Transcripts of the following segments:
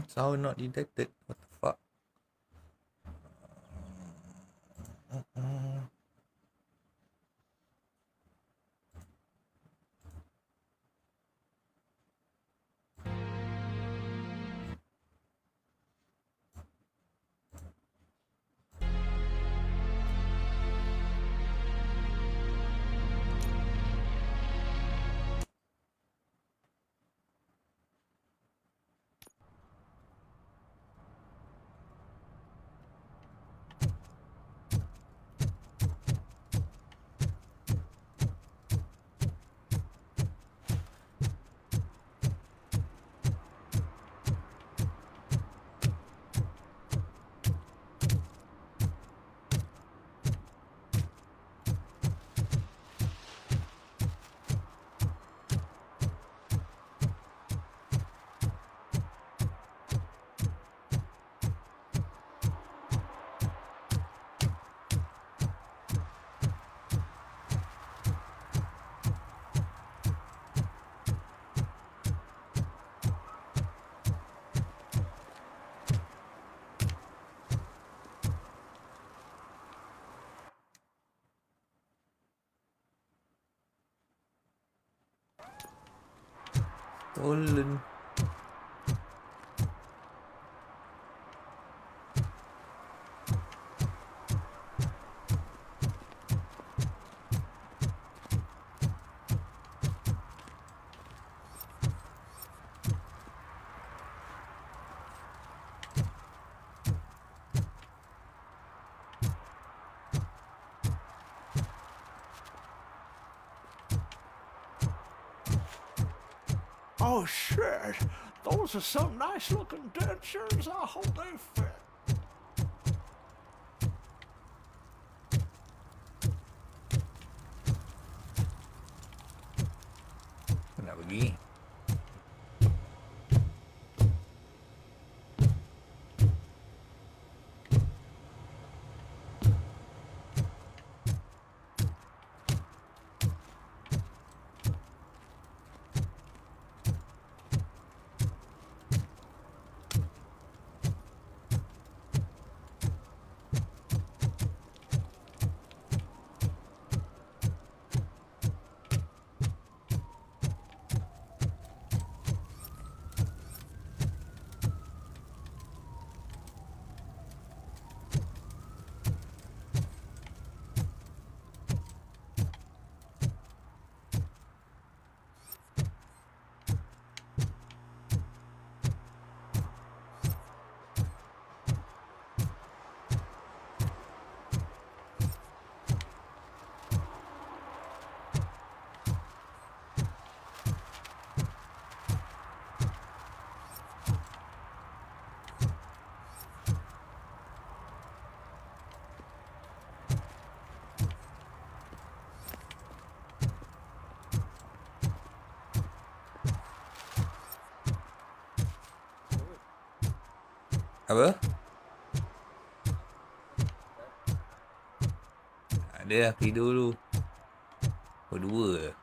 Sound not detected. What the fuck? Stolen. Oh shit, those are some nice looking dentures. I hope they fit. Nak pergi. Apa? Ada lah, tidur dulu. Oh, dua.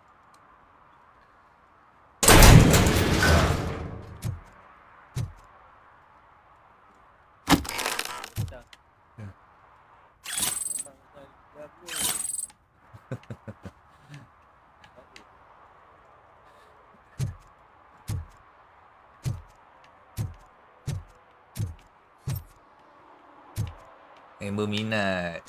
Member minat.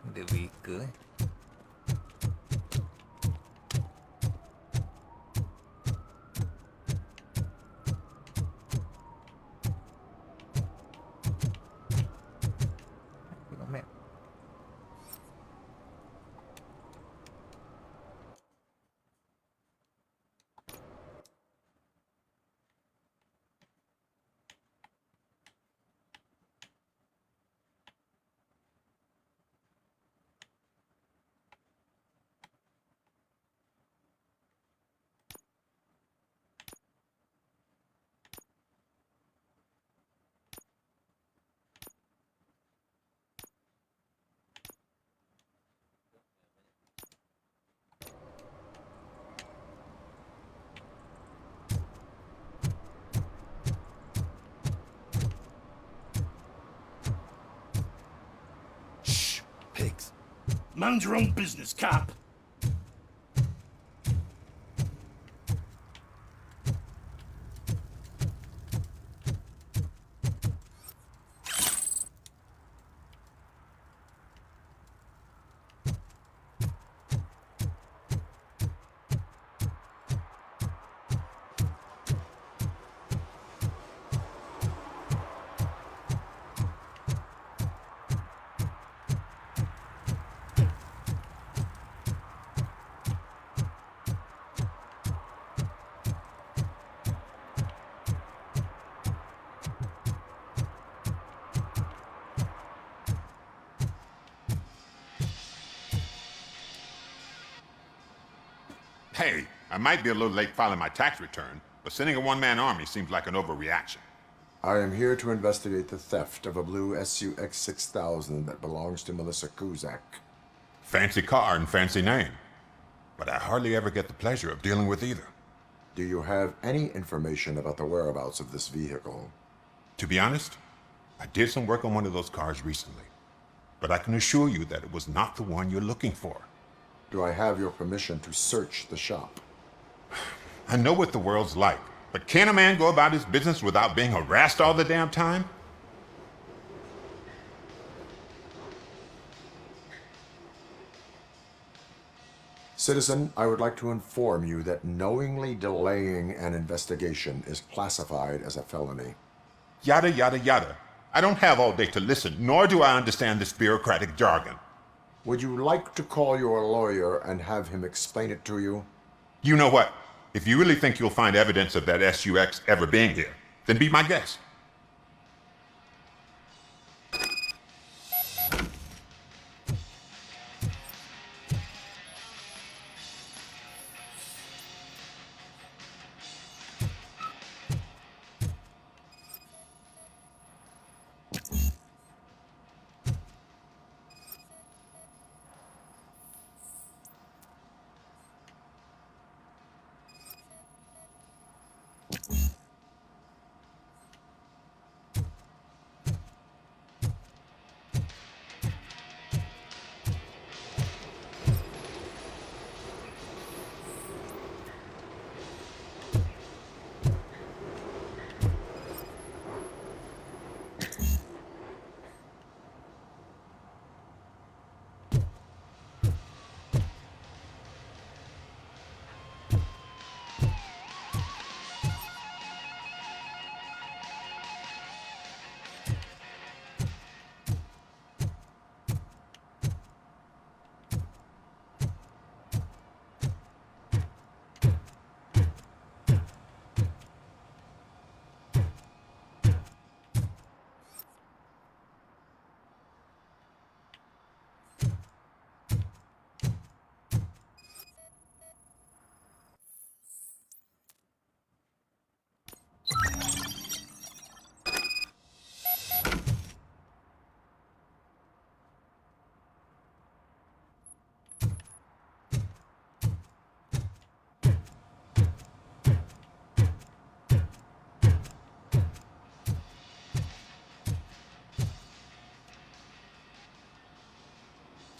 Ada vehicle eh. Tengok map. Mind your own business, cop. Hey, I might be a little late filing my tax return, but sending a one-man army seems like an overreaction. I am here to investigate the theft of a blue SUX 6000 that belongs to Melissa Kuzak. Fancy car and fancy name, but I hardly ever get the pleasure of dealing with either. Do you have any information about the whereabouts of this vehicle? To be honest, I did some work on one of those cars recently, but I can assure you that it was not the one you're looking for. Do I have your permission to search the shop? I know what the world's like, but can a man go about his business without being harassed all the damn time? Citizen, I would like to inform you that knowingly delaying an investigation is classified as a felony. Yada, yada, yada. I don't have all day to listen, nor do I understand this bureaucratic jargon. Would you like to call your lawyer and have him explain it to you? You know what? If you really think you'll find evidence of that SUX ever being here, then be my guest.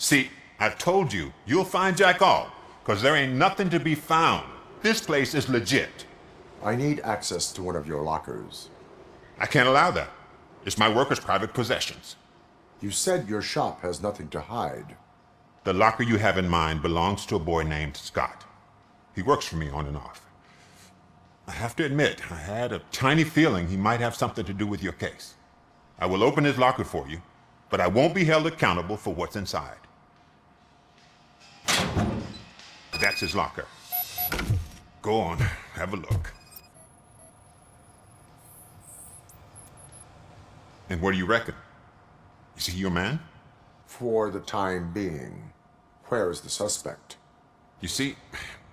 See, I've told you, you'll find Jack all, because there ain't nothing to be found. This place is legit. I need access to one of your lockers. I can't allow that. It's my workers' private possessions. You said your shop has nothing to hide. The locker you have in mind belongs to a boy named Scott. He works for me on and off. I have to admit, I had a tiny feeling he might have something to do with your case. I will open his locker for you, but I won't be held accountable for what's inside. That's his locker. Go on, have a look. And what do you reckon? Is he your man? For the time being. Where is the suspect? You see,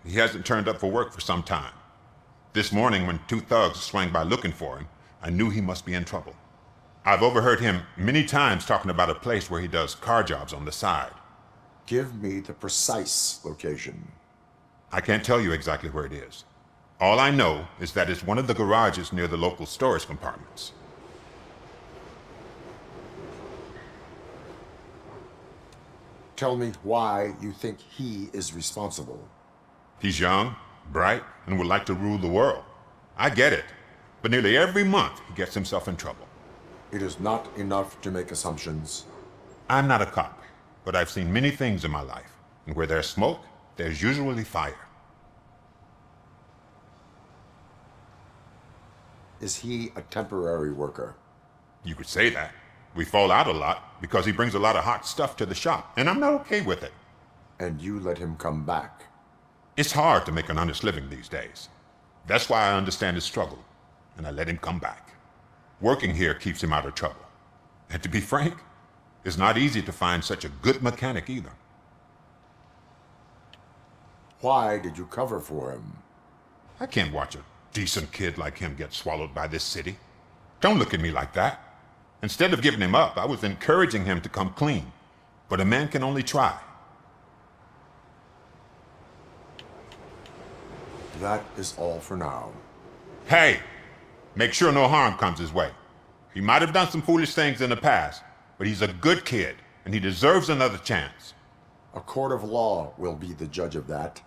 he hasn't turned up for work for some time. This morning, when two thugs swang by looking for him, I knew he must be in trouble. I've overheard him many times talking about a place where he does car jobs on the side. Give me the precise location. I can't tell you exactly where it is. All I know is that it's one of the garages near the local storage compartments. Tell me why you think he is responsible. He's young, bright, and would like to rule the world. I get it. But nearly every month, he gets himself in trouble. It is not enough to make assumptions. I'm not a cop, but I've seen many things in my life. And where there's smoke, there's usually fire. Is he a temporary worker? You could say that. We fall out a lot because he brings a lot of hot stuff to the shop, and I'm not okay with it. And you let him come back? It's hard to make an honest living these days. That's why I understand his struggle, and I let him come back. Working here keeps him out of trouble. And to be frank, it's not easy to find such a good mechanic either. Why did you cover for him? I can't watch a decent kid like him get swallowed by this city. Don't look at me like that. Instead of giving him up, I was encouraging him to come clean. But a man can only try. That is all for now. Hey! Make sure no harm comes his way. He might have done some foolish things in the past, but he's a good kid, and he deserves another chance. A court of law will be the judge of that.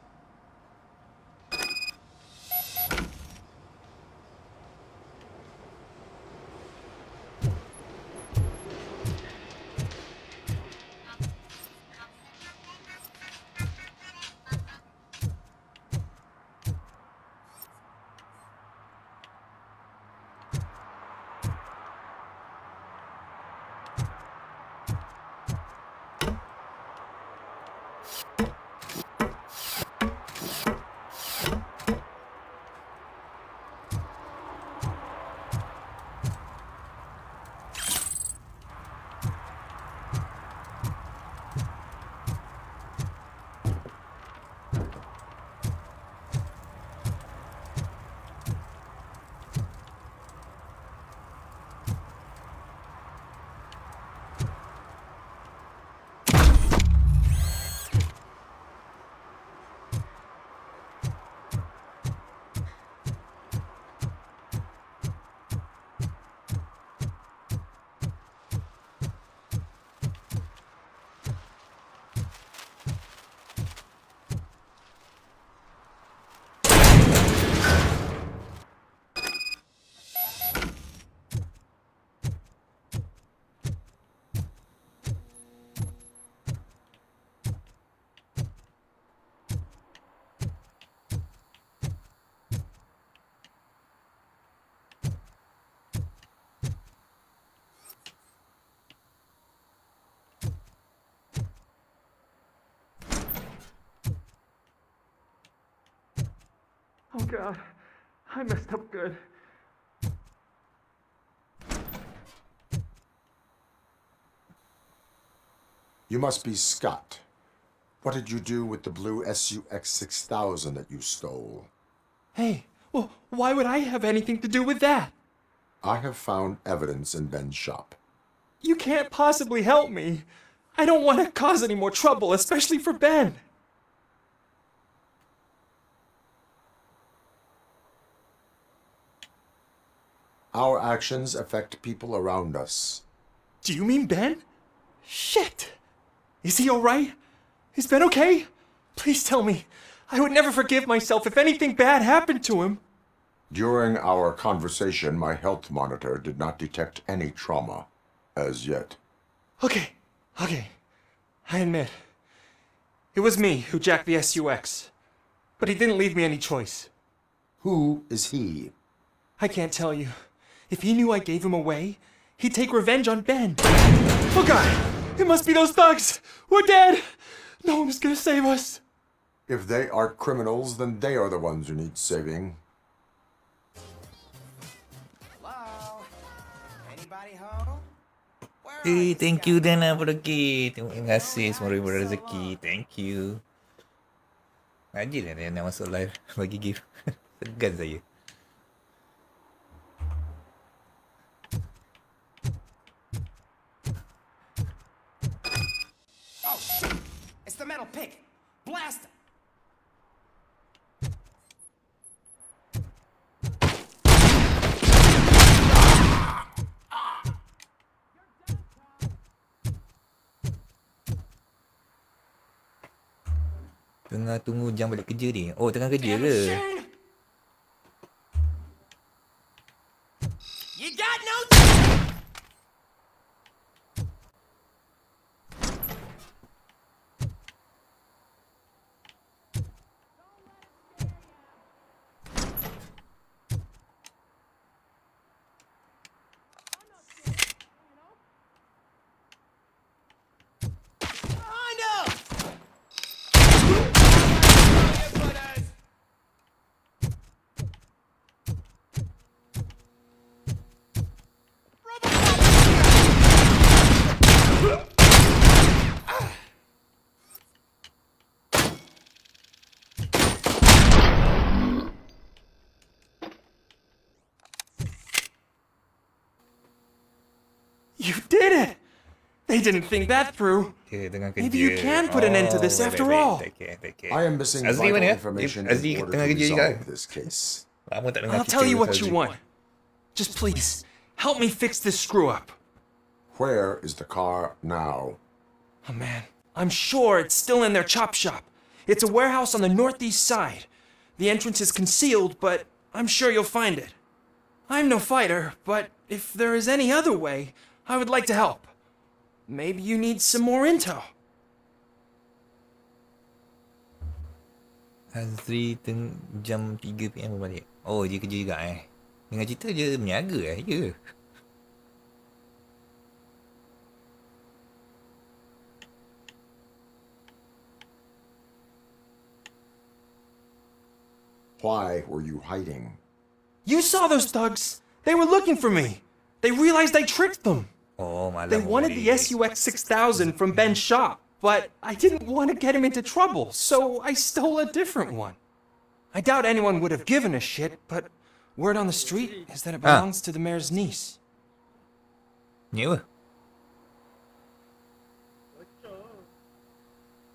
Oh God, I messed up good. You must be Scott. What did you do with the blue SUX 6000 that you stole? Hey, well, why would I have anything to do with that? I have found evidence in Ben's shop. You can't possibly help me. I don't want to cause any more trouble, especially for Ben. Our actions affect people around us. Do you mean Ben? Shit! Is he alright? Is Ben okay? Please tell me. I would never forgive myself if anything bad happened to him. During our conversation, my health monitor did not detect any trauma as yet. Okay. I admit. It was me who jacked the SUX. But he didn't leave me any choice. Who is he? I can't tell you. If he knew I gave him away, he'd take revenge on Ben. Oh God! It must be those thugs! We're dead! No one is gonna save us. If they are criminals, then they are the ones who need saving. Hello? Anybody home? Where are Eh, you thank you guys? Dana Pergi. Terima kasih semua rezeki. Thank you. Rajin lah dia nak masuk live bagi gift. Segan saya. Oh shit! It's the metal pig! Blast him! Tengah tunggu jam balik kerja ni. Oh, tengah kerja Damn ke? machine! You got no time! Behind him! You did it! They didn't think that through. Dia tengah kerja. Maybe you can put an end to this after all. Take I am missing Azri vital mana ya? information Azri in order tengah to kerja juga. resolve this case. Lama tak dengar I'll cerita tell you what pasal you Azri. want. Just please, help me fix this screw up. Where is the car now? Oh man, I'm sure it's still in their chop shop. It's a warehouse on the northeast side. The entrance is concealed, but I'm sure you'll find it. I'm no fighter, but if there is any other way, I would like to help. Maybe you need some more intel. Azri jam 3 PM baru balik. Oh, dia kerja juga Dengar cerita dia berniaga Ya. Why were you hiding? You saw those thugs. They were looking for me. They realized I tricked them. Oh, malam They wanted the SUX 6000 from Ben's shop, but I didn't want to get him into trouble, so I stole a different one. I doubt anyone would have given a shit, but word on the street is that it belongs to the mayor's niece. Ni apa?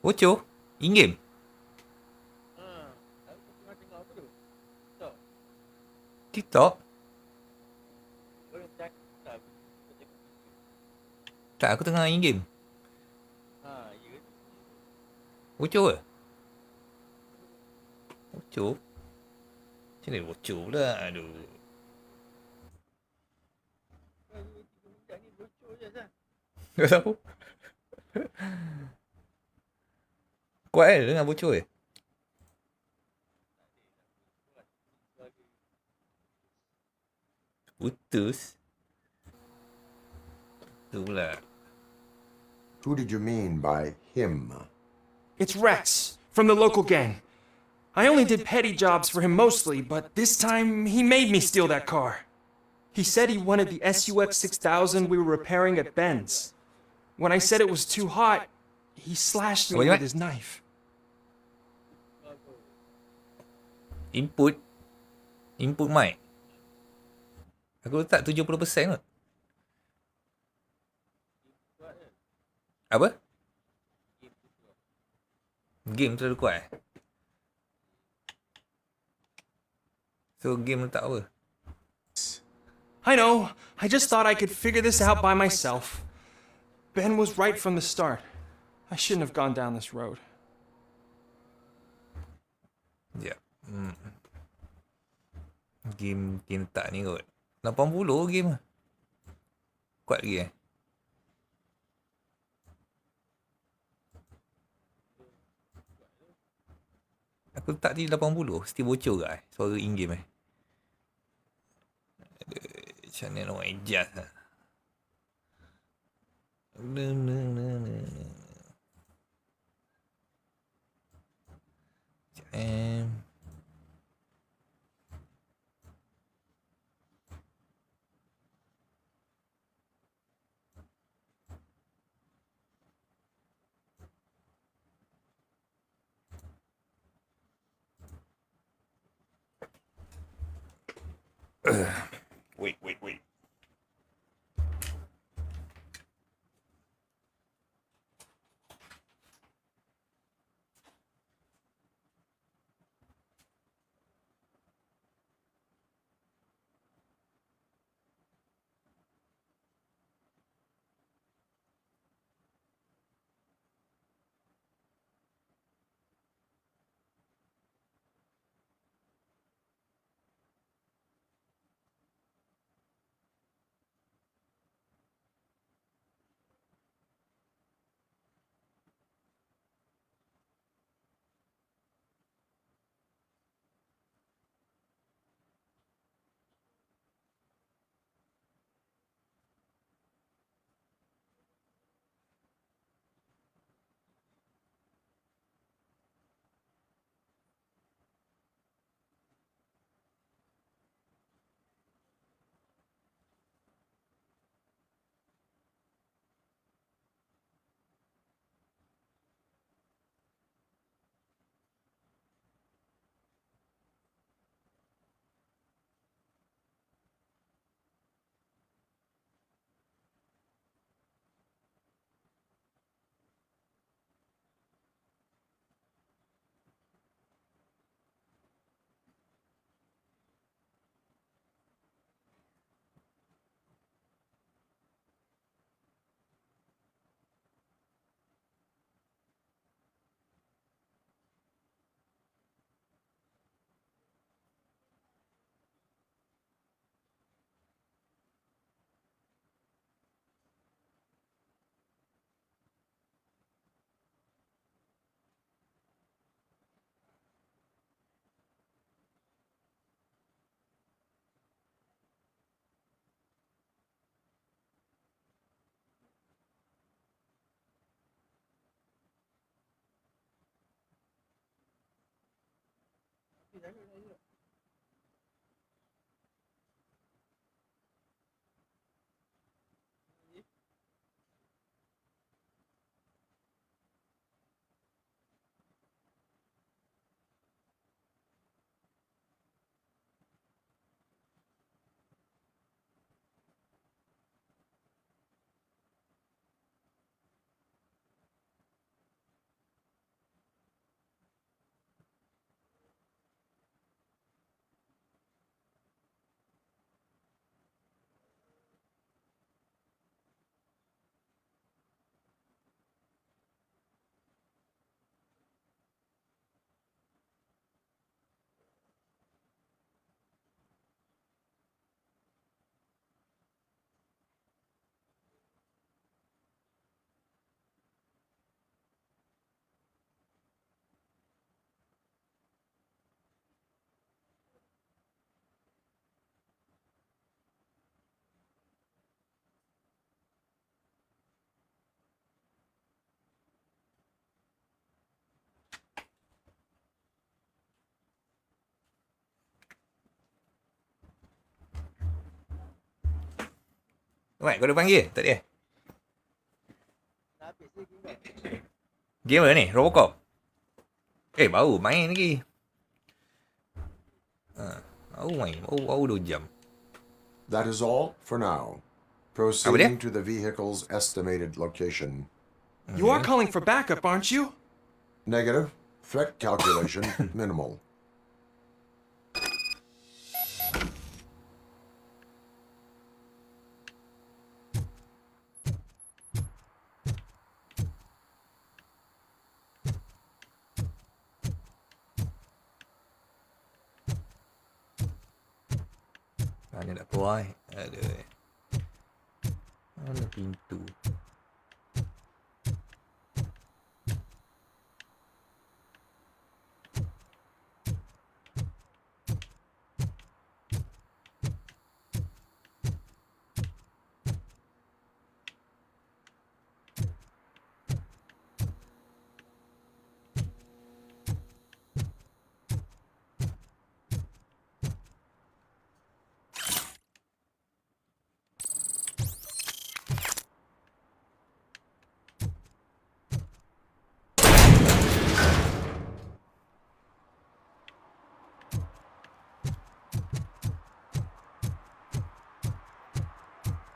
Bocor? In-game? TikTok? Tak, aku tengah in-game. Bocor ke? Bocor? Macam mana bocor pula? Aduh. Tak tahu. Kuat kan dengar bocor Putus? Tu pula. Who did you mean by him? It's Rex, from the local gang. I only did petty jobs for him mostly, but this time he made me steal that car. He said he wanted the SUX 6000 we were repairing at Ben's. When I said it was too hot, he slashed me with his knife. Input mic. Aku letak 70% kot. Apa? Game terlalu kuat So game letak apa? I know, I just thought I could figure this out by myself. Ben was right from the start. I shouldn't have gone down this road. Ya. Game letak ni kot 80 game Kuat lagi Aku letak tadi 80 Still bocor ke suara in-game Macam mana nak adjust Wait. Mat, kau ada panggil? Tak ada. Game mana ni? Robocop? Baru main lagi. Baru main. Baru 2 jam. That is all for now. Proceeding to the vehicle's estimated location. You are calling for backup, aren't you? Negative. Threat calculation minimal. Mana nak keluar eh? Aduh. Mana pintu?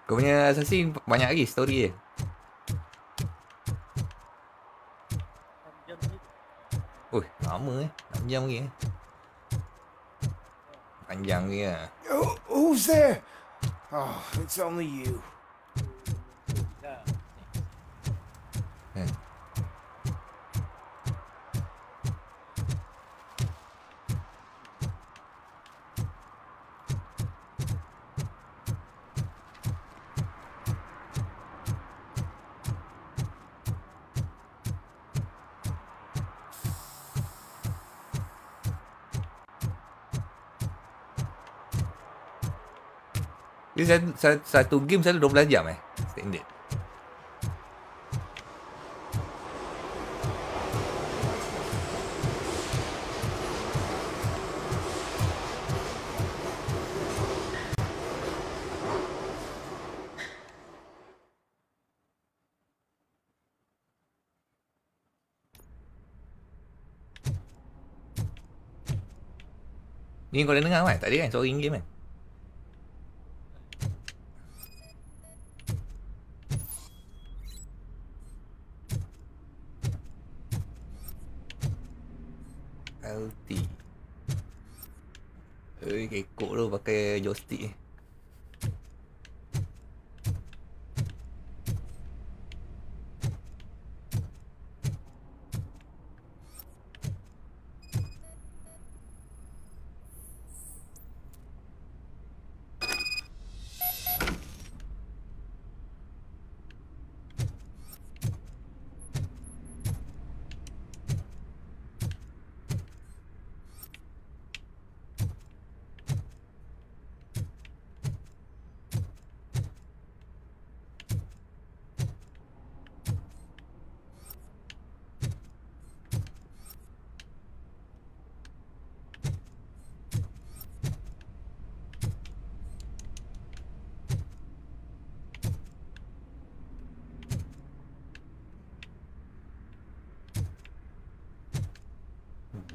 Kau punya assassin banyak lagi story dia. Lama 6 jam lagi Panjang lagi lah. Who's there? Oh, it's only you. Dia satu game selalu 12 jam standard. Ni kau dah dengar kan? Tak ada kan suara in-game kan? LT. Kekok tu pakai joystick ni.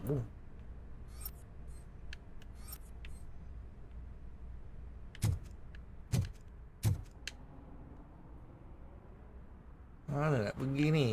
Mana nak pergi ni?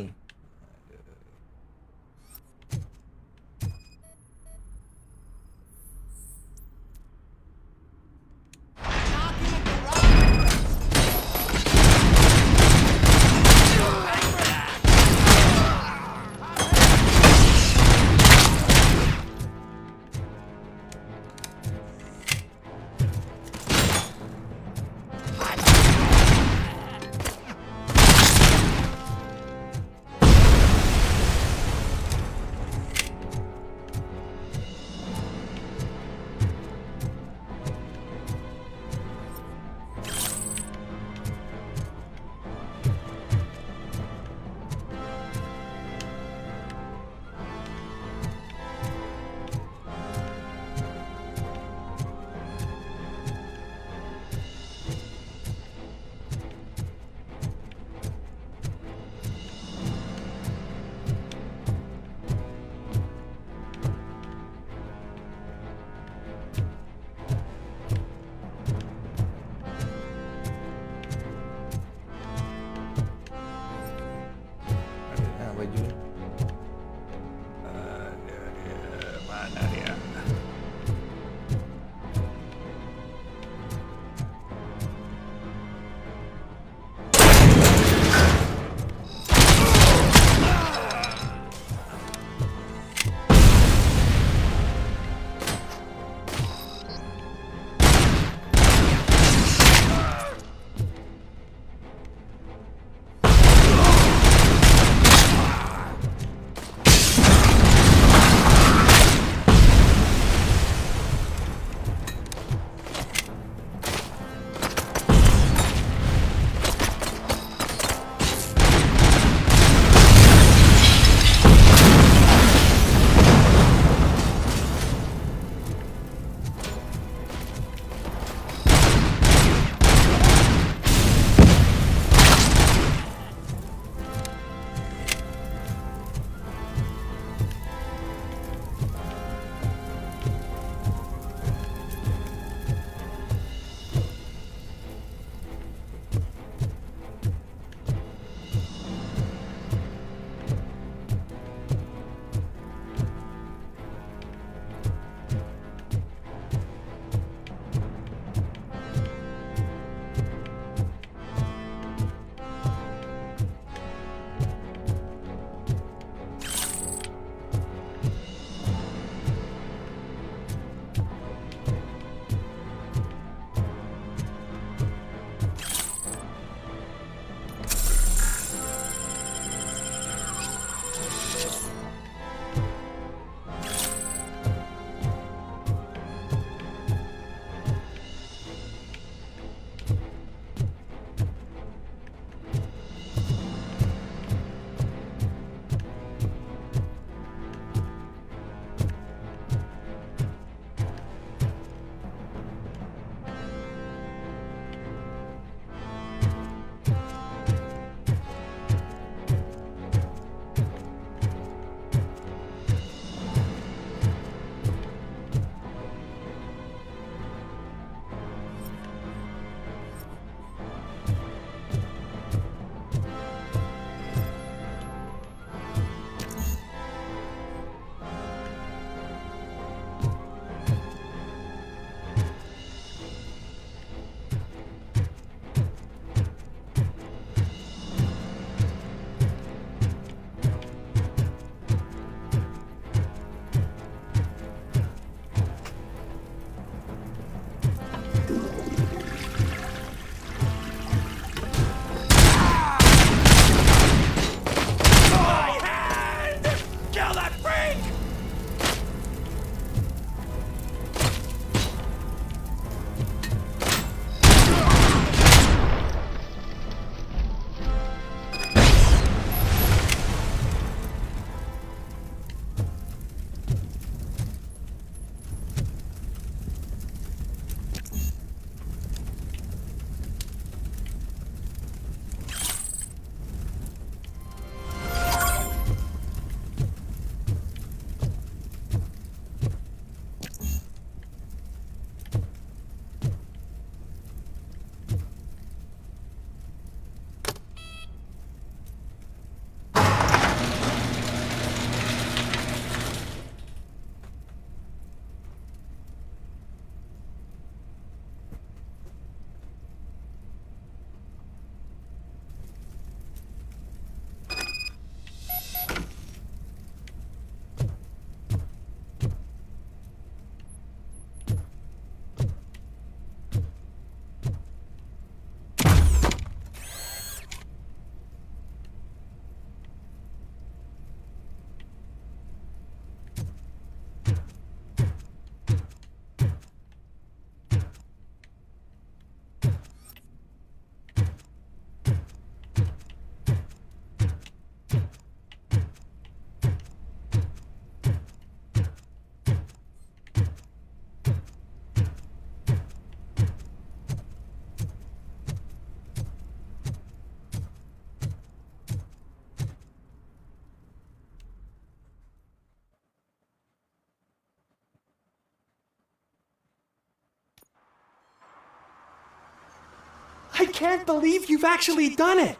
I can't believe you've actually done it!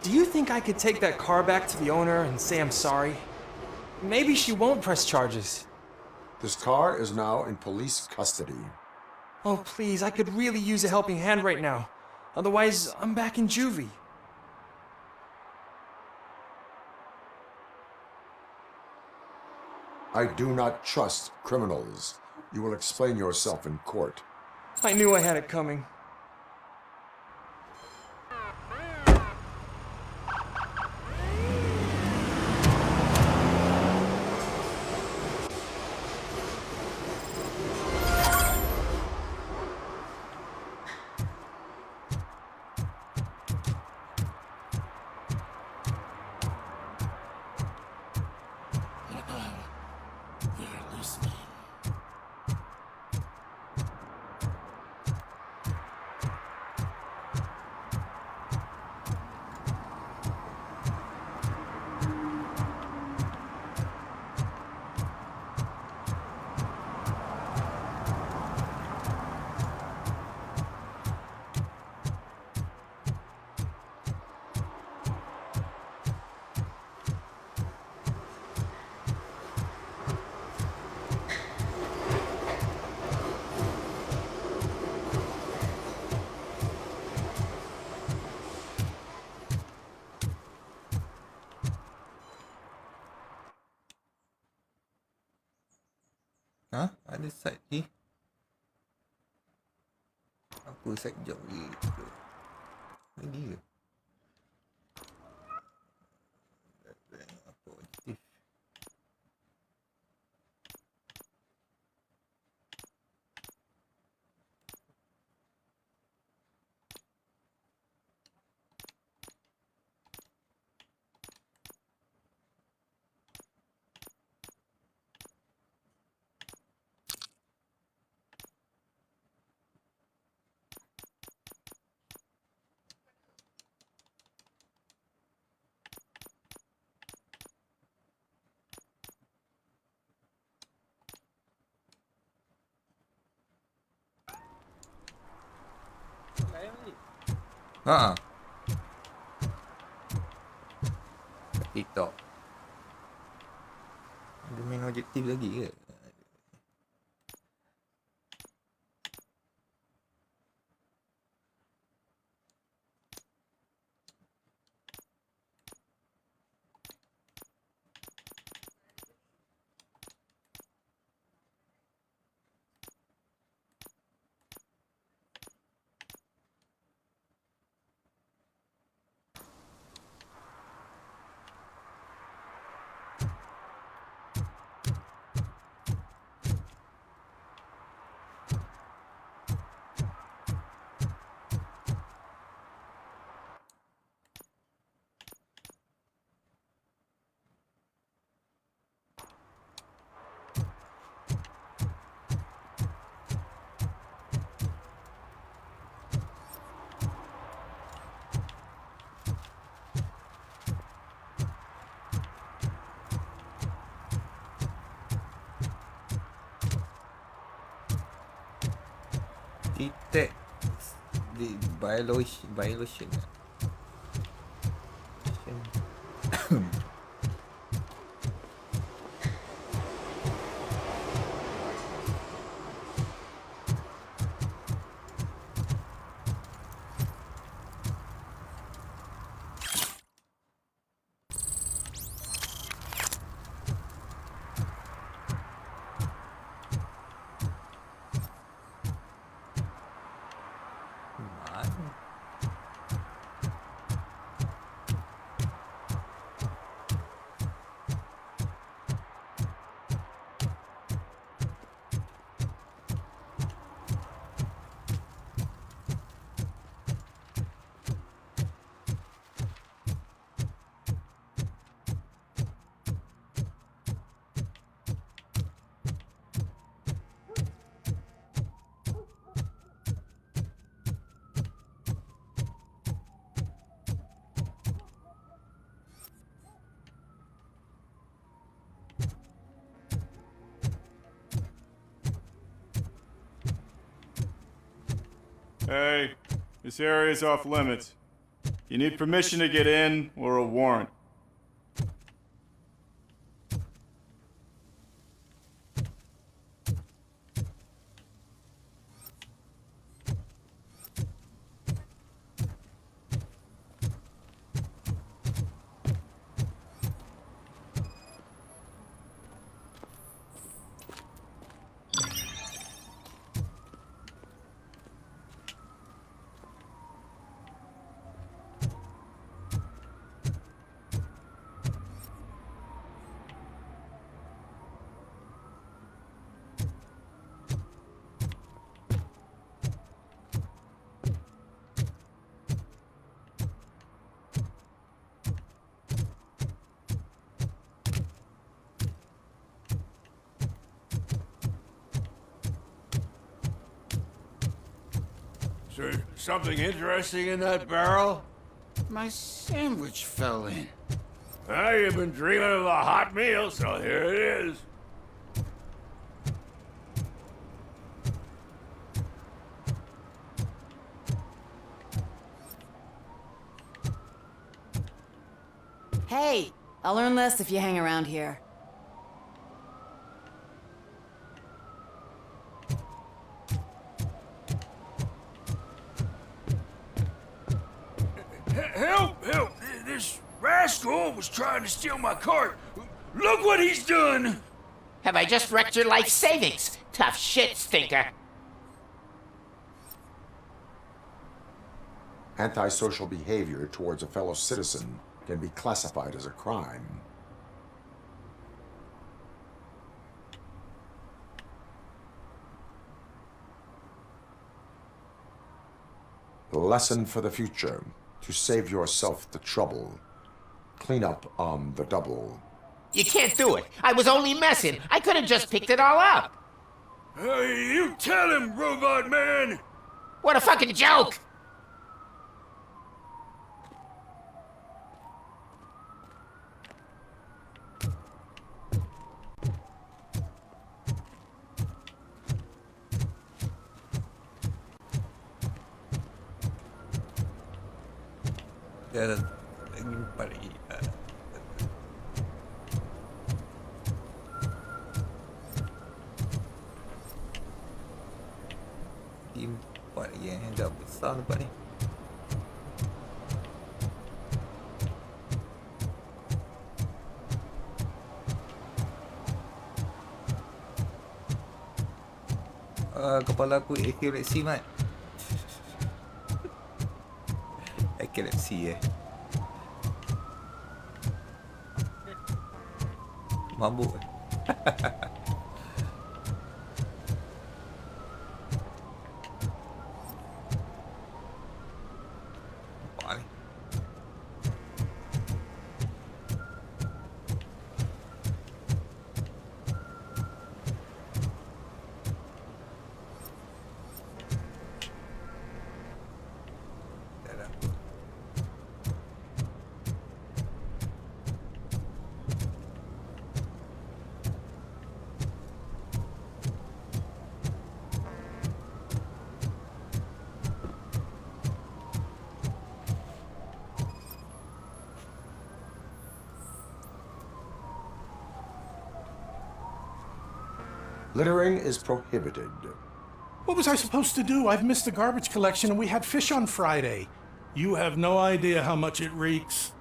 Do you think I could take that car back to the owner and say I'm sorry? Maybe she won't press charges. This car is now in police custody. Oh, please, I could really use a helping hand right now. Otherwise, I'm back in juvie. I do not trust criminals. You will explain yourself in court. I knew I had it coming. You're listening. Ha? Ada side ni? Apa side job gitu? Lagi ke? Apa aktif? Ha. TikTok. Ada main objektif lagi ke? Detect the violation. Hey, This area is off limits. You need permission to get in or a warrant. Is there something interesting in that barrel? My sandwich fell in. Well, you've been dreaming of a hot meal, so here it is. Hey, I'll learn less if you hang around here. Help! Help! This rascal was trying to steal my cart. Look what he's done! Have I just wrecked your life savings? Tough shit, stinker. Antisocial behavior towards a fellow citizen can be classified as a crime. The lesson for the future: to save yourself the trouble. Clean up on the double. You can't do it. I was only messing. I could have just picked it all up. Hey, you tell him, Robot Man! What a fucking joke! Tempat yang agak besar tempat ni. Kepala aku epilepsi, Mat. Epilepsi mabuk. Apa ni? Littering is prohibited. What was I supposed to do? I've missed the garbage collection and we had fish on Friday. You have no idea how much it reeks.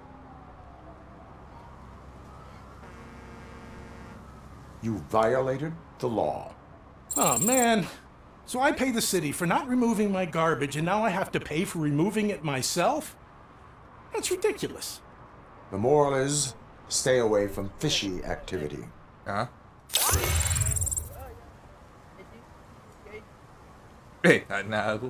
You violated the law. Oh, man. So I pay the city for not removing my garbage and now I have to pay for removing it myself? That's ridiculous. The moral is, stay away from fishy activity. Ha? Tak nak aku.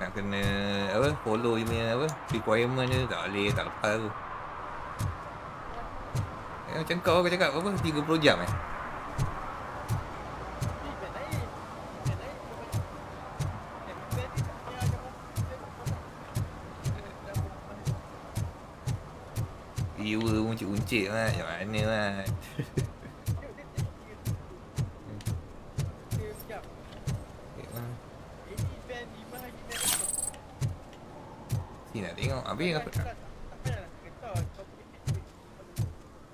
Nak kena apa? Follow je punya apa? Requirement je tak boleh, tak lepas aku. Macam kau cakap apa? 30 jam eh? uncik Mat. Macam mana Mat? Si nak tengok. Habis apa?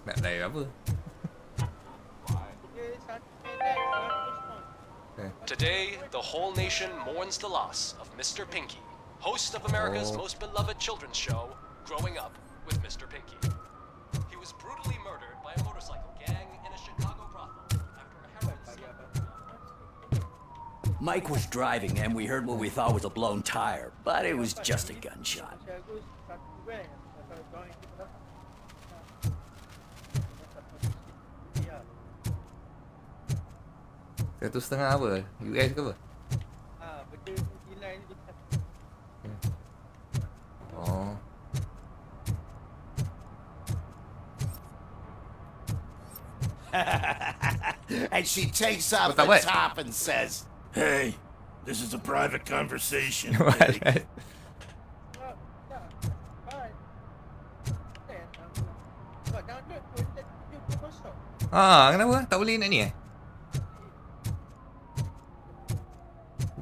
Nak live apa? Today, the whole nation mourns the loss of Mr. Pinky, host of America's most beloved children's show, Growing Up with Mr. Pinky. He was brutally murdered by a motorcycle gang in a Chicago brothel after a heroin slum. Mike was driving and we heard what we thought was a blown tire, but it was just a gunshot. $1.5 apa? US ke apa? Oh. And she takes off the top and says, "Hey, this is a private conversation." Kenapa? Tak boleh nak ni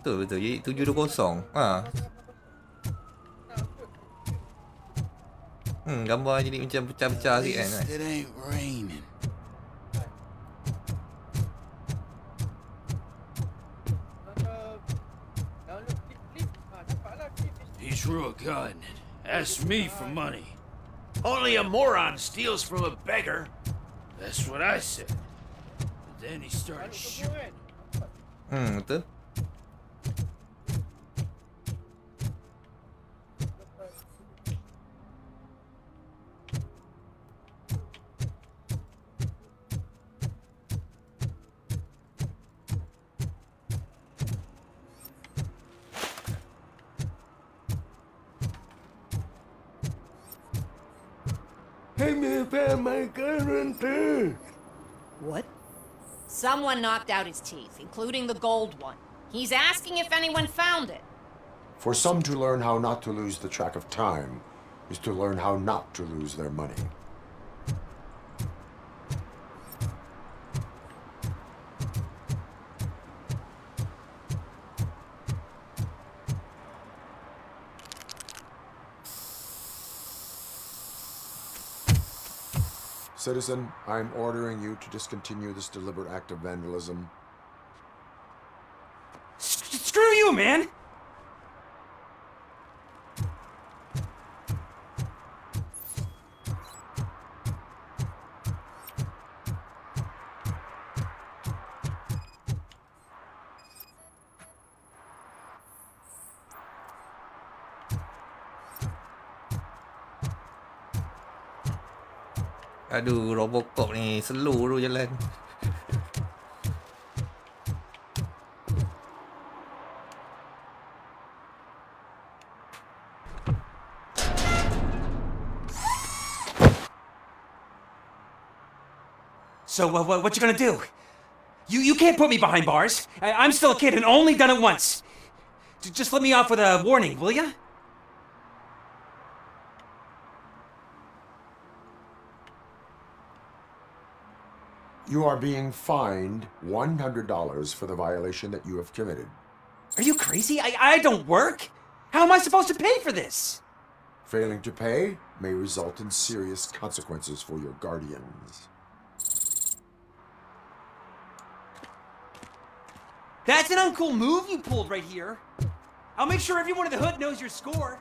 Betul. Jadi 720. Gambar jadi macam pecah-pecah sikit kan. It ain't raining. He drew a gun and asked me for money. Only a moron steals from a beggar. That's what I said. But then he started shooting. Betul. What? Someone knocked out his teeth, including the gold one. He's asking if anyone found it. For some to learn how not to lose the track of time is to learn how not to lose their money. Citizen, I'm ordering you to discontinue this deliberate act of vandalism. Screw you, man! Aduh, Robocop ni slow tu jalan. So, what you gonna do? You can't put me behind bars. I'm still a kid and only done it once. Just let me off with a warning, will ya? You are being fined $100 for the violation that you have committed. Are you crazy? I don't work. How am I supposed to pay for this? Failing to pay may result in serious consequences for your guardians. That's an uncool move you pulled right here. I'll make sure everyone in the hood knows your score.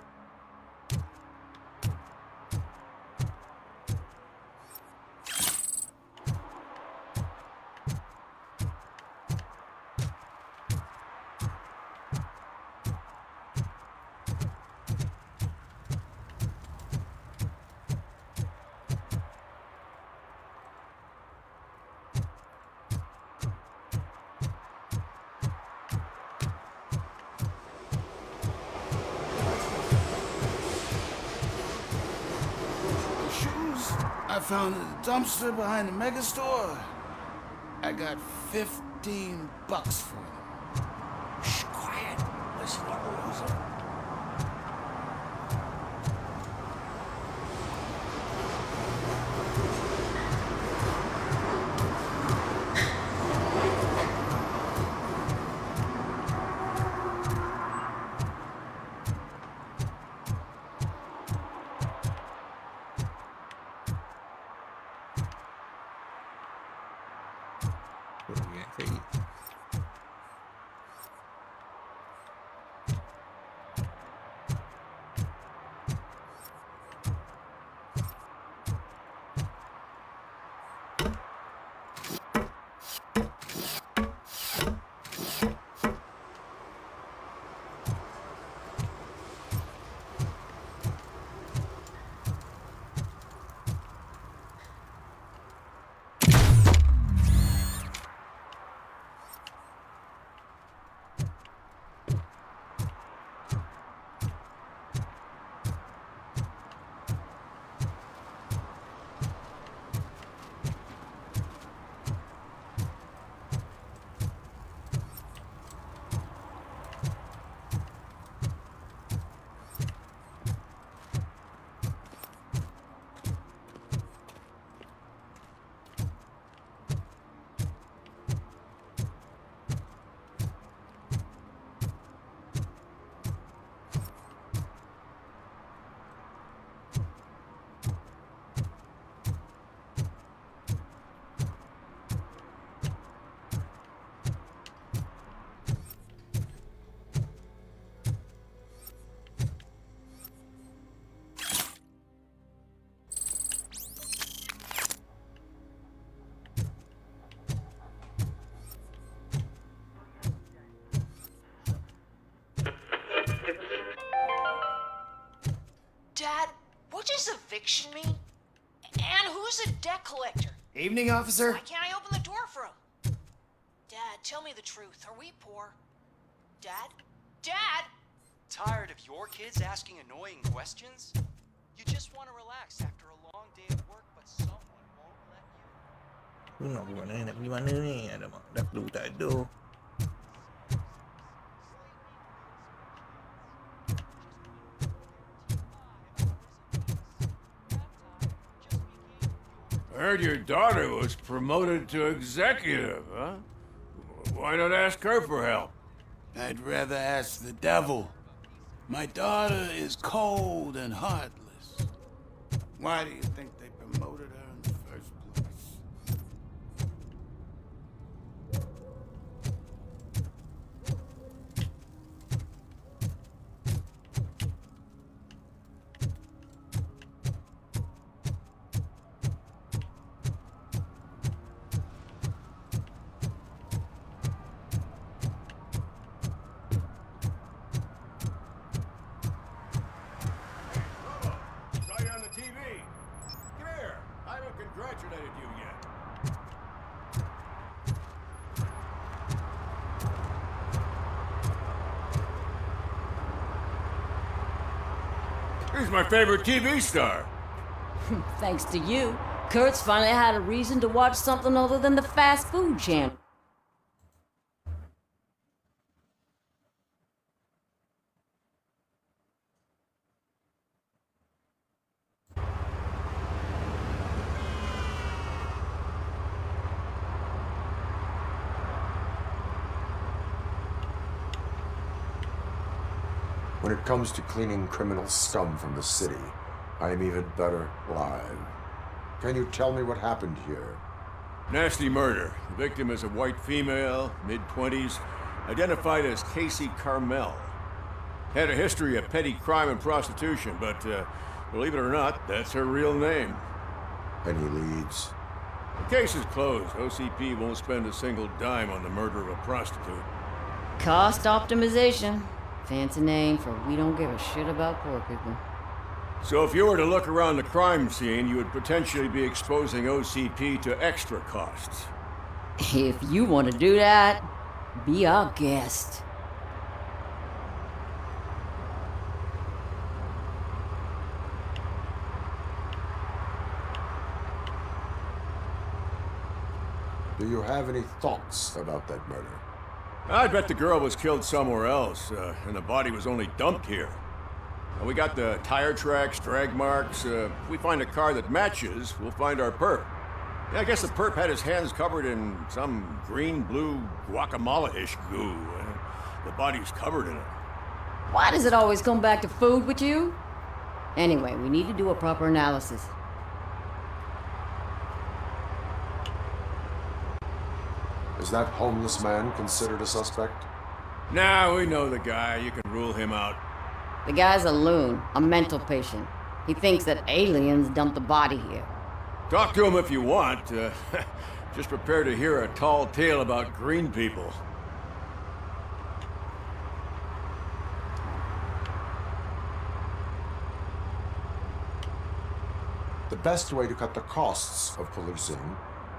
I found a dumpster behind the mega store. I got $15 for them. Shh, quiet. Listen to loser. Dad, what does eviction mean? And who's a debt collector? Evening, officer. Why can't I open the door for him? Dad, tell me the truth. Are we poor? Dad? Dad? Tired of your kids asking annoying questions? You just want to relax after a long day of work, but someone won't let you. Nak pergi mana? Nak pergi mana ni? Alamak, dah perlu tak ada. I heard your daughter was promoted to executive, huh? Why not ask her for help? I'd rather ask the devil. My daughter is cold and heartless. Why do you think they promoted her in the first place? Saw you on the TV. Come here. I haven't congratulated you yet. He's my favorite TV star. Thanks to you, Kurt's finally had a reason to watch something other than the fast food channel. When it comes to cleaning criminal scum from the city, I am even better live. Can you tell me what happened here? Nasty murder. The victim is a white female, mid-20s, identified as Casey Carmel. Had a history of petty crime and prostitution, but believe it or not, that's her real name. Any leads? The case is closed. OCP won't spend a single dime on the murder of a prostitute. Cost optimization. Fancy name for we don't give a shit about poor people. So if you were to look around the crime scene, you would potentially be exposing OCP to extra costs. If you want to do that, be our guest. Do you have any thoughts about that murder? I bet the girl was killed somewhere else, and the body was only dumped here. We got the tire tracks, drag marks. If we find a car that matches, we'll find our perp. Yeah, I guess the perp had his hands covered in some green-blue guacamole-ish goo. The body's covered in it. Why does it always come back to food with you? Anyway, we need to do a proper analysis. Is that homeless man considered a suspect? Nah, we know the guy. You can rule him out. The guy's a loon, a mental patient. He thinks that aliens dumped the body here. Talk to him if you want. Just prepare to hear a tall tale about green people. The best way to cut the costs of policing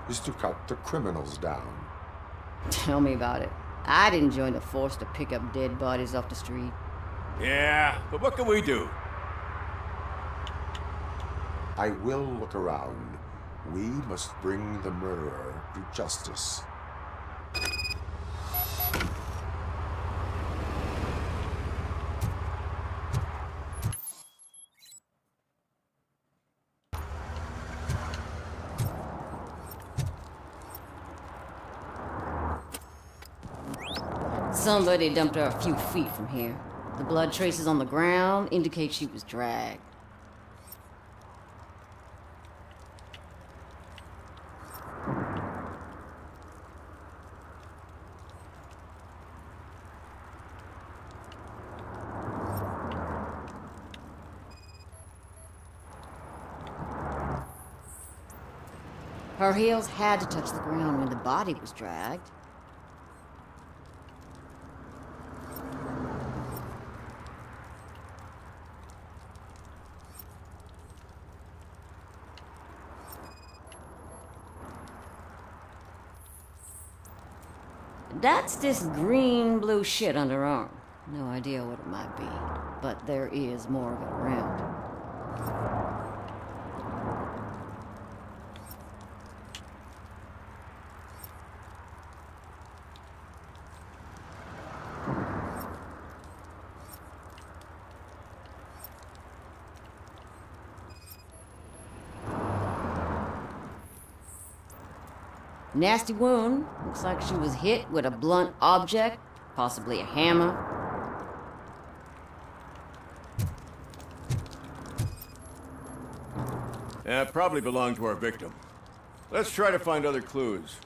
is to cut the criminals down. Tell me about it. I didn't join the force to pick up dead bodies off the street. Yeah, but what can we do? I will look around. We must bring the murderer to justice. Somebody dumped her a few feet from here. The blood traces on the ground indicate she was dragged. Her heels had to touch the ground when the body was dragged. That's this green-blue shit on her arm. No idea what it might be, but there is more of it around. Nasty wound. Looks like she was hit with a blunt object, possibly a hammer. Yeah, probably belonged to our victim. Let's try to find other clues.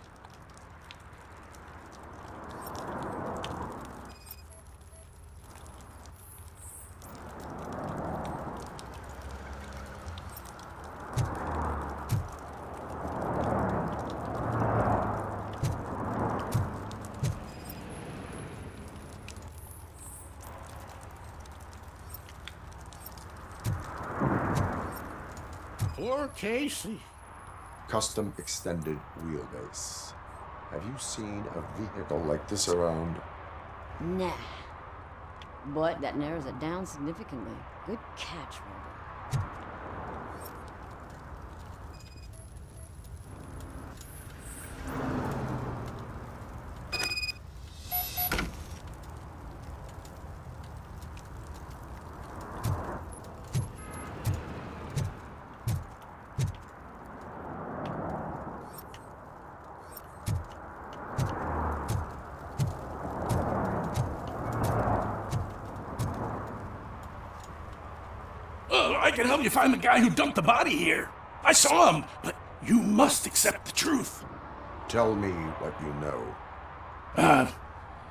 Poor Casey. Custom extended wheelbase. Have you seen a vehicle like this around? Nah. But that narrows it down significantly. Good catch, Robert. I can help you find the guy who dumped the body here. I saw him, but you must accept the truth. Tell me what you know.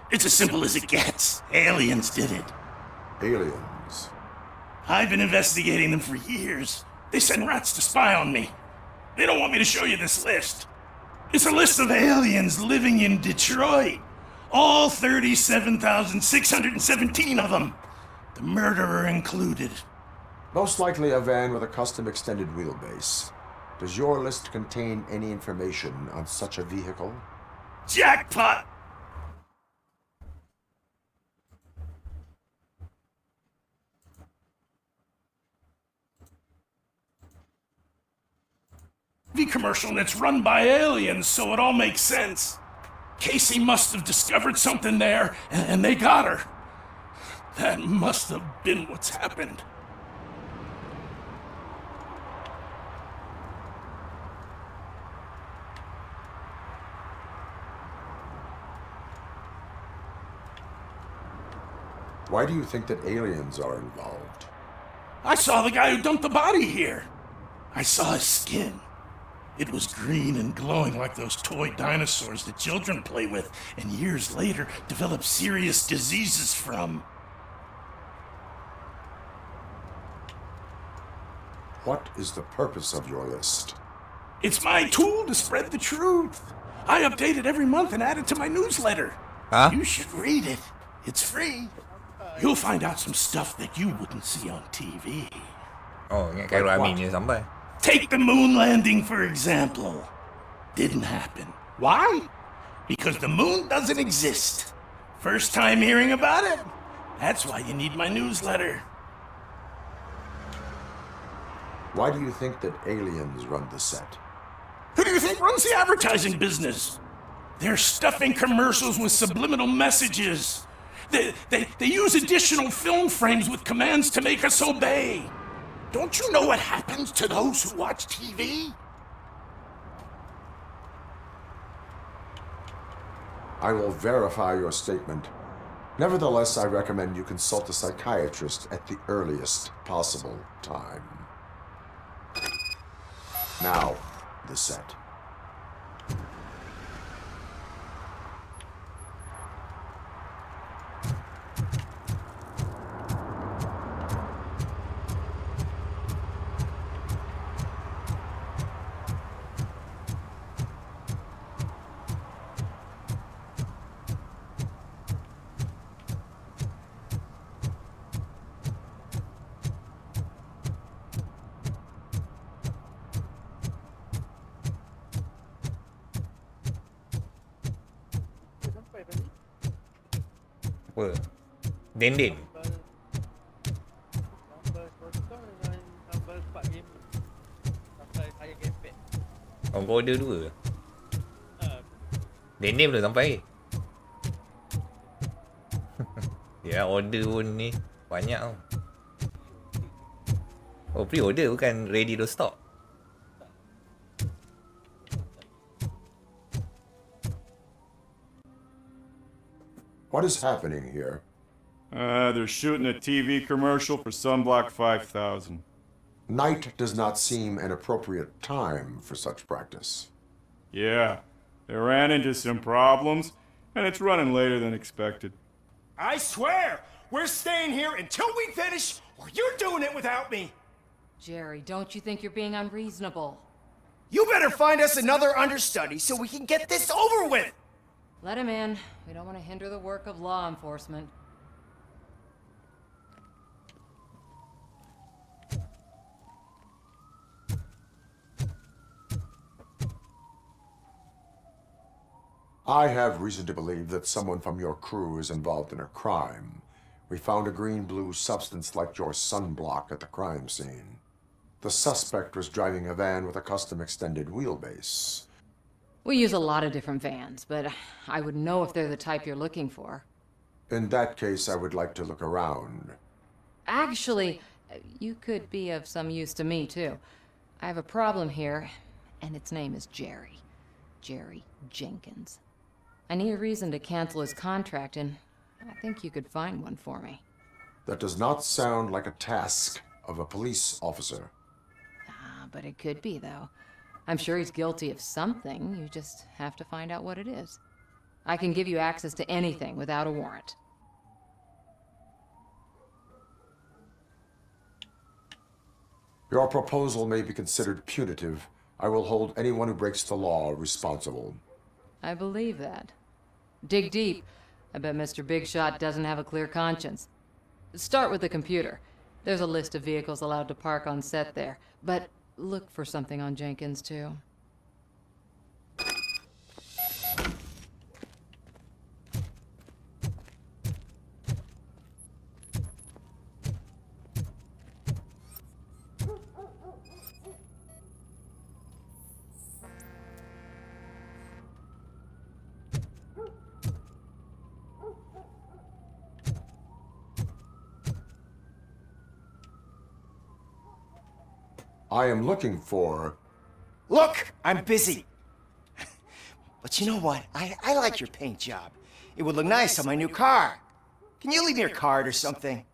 It's as simple as it gets. Aliens did it. Aliens? I've been investigating them for years. They send rats to spy on me. They don't want me to show you this list. It's a list of aliens living in Detroit. All 37,617 of them. The murderer included. Most likely a van with a custom extended wheelbase. Does your list contain any information on such a vehicle? Jackpot! TV commercial and it's run by aliens, so it all makes sense. Casey must have discovered something there, and they got her. That must have been what's happened. Why do you think that aliens are involved? I saw the guy who dumped the body here. I saw his skin. It was green and glowing like those toy dinosaurs that children play with, and years later develop serious diseases from. What is the purpose of your list? It's my tool to spread the truth. I update it every month and add it to my newsletter. Huh? You should read it. It's free. You'll find out some stuff that you wouldn't see on TV. Oh, ingat Cairo Aminnya sampai. Take the moon landing, for example. Didn't happen. Why? Because the moon doesn't exist. First time hearing about it? That's why you need my newsletter. Why do you think that aliens run the set? Who do you think runs the advertising business? They're stuffing commercials with subliminal messages. They use additional film frames with commands to make us obey. Don't you know what happens to those who watch TV? I will verify your statement. Nevertheless, I recommend you consult a psychiatrist at the earliest possible time. Now, the set. Apa? Dendin. Oh, kau order 2. Dendin belum sampai. Ya, order pun ni banyak tau. Oh, pre-order bukan ready to stock. What is happening here? They're shooting a TV commercial for Sunblock 5000. Night does not seem an appropriate time for such practice. Yeah, they ran into some problems, and it's running later than expected. I swear, we're staying here until we finish, or you're doing it without me. Jerry, don't you think you're being unreasonable? You better find us another understudy so we can get this over with. Let him in. We don't want to hinder the work of law enforcement. I have reason to believe that someone from your crew is involved in a crime. We found a green-blue substance like your sunblock at the crime scene. The suspect was driving a van with a custom extended wheelbase. We use a lot of different vans, but I wouldn't know if they're the type you're looking for. In that case, I would like to look around. Actually, you could be of some use to me, too. I have a problem here, and its name is Jerry. Jerry Jenkins. I need a reason to cancel his contract, and I think you could find one for me. That does not sound like a task of a police officer. Ah, but it could be, though. I'm sure he's guilty of something. You just have to find out what it is. I can give you access to anything without a warrant. Your proposal may be considered punitive. I will hold anyone who breaks the law responsible. I believe that. Dig deep. I bet Mr. Big Shot doesn't have a clear conscience. Start with the computer. There's a list of vehicles allowed to park on set there, but look for something on Jenkins, too. I am looking for... Look, I'm busy. But you know what? I like your paint job. It would look nice on my new car. Can you leave me your card or something?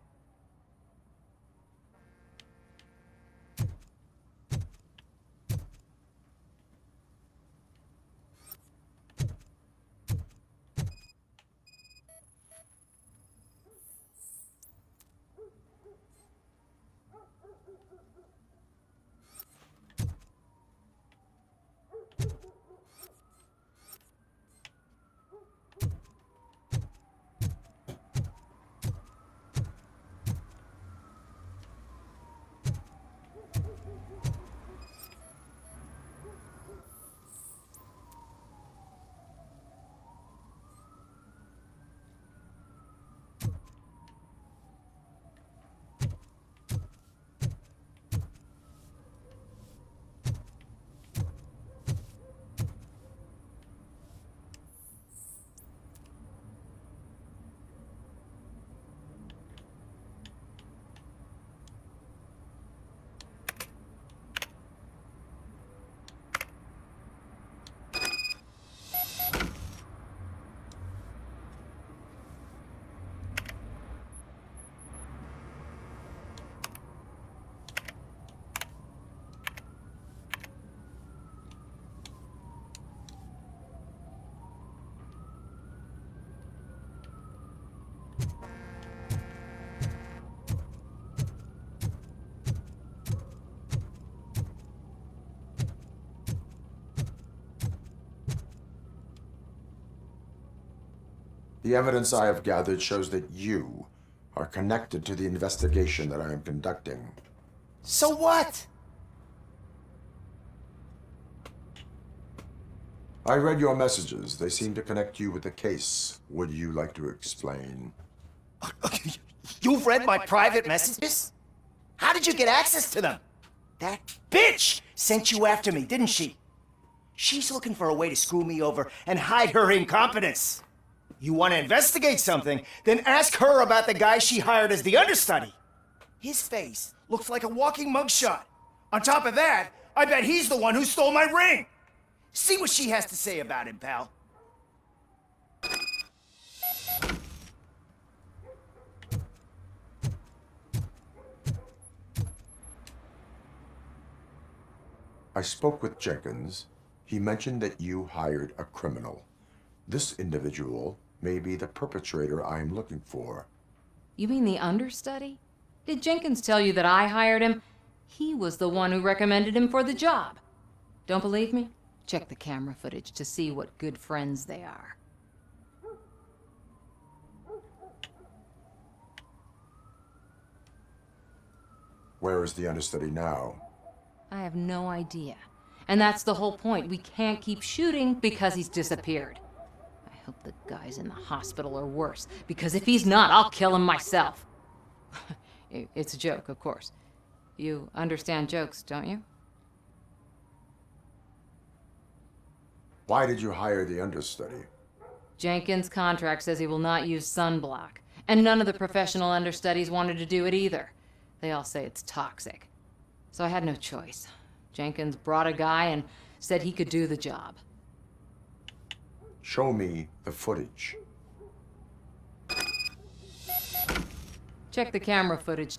The evidence I have gathered shows that you are connected to the investigation that I am conducting. So what? I read your messages. They seem to connect you with the case. Would you like to explain? You've read my private messages? How did you get access to them? That bitch sent you after me, didn't she? She's looking for a way to screw me over and hide her incompetence. You want to investigate something, then ask her about the guy she hired as the understudy. His face looks like a walking mugshot. On top of that, I bet he's the one who stole my ring. See what she has to say about him, pal. I spoke with Jenkins. He mentioned that you hired a criminal. This individual may be the perpetrator I am looking for. You mean the understudy? Did Jenkins tell you that I hired him? He was the one who recommended him for the job. Don't believe me? Check the camera footage to see what good friends they are. Where is the understudy now? I have no idea. And that's the whole point. We can't keep shooting because he's disappeared. I hope the guy's in the hospital or worse, because if he's not, I'll kill him myself. It's a joke, of course. You understand jokes, don't you? Why did you hire the understudy? Jenkins' contract says he will not use sunblock, and none of the professional understudies wanted to do it either. They all say it's toxic. So I had no choice. Jenkins brought a guy and said he could do the job. Show me the footage. Check the camera footage.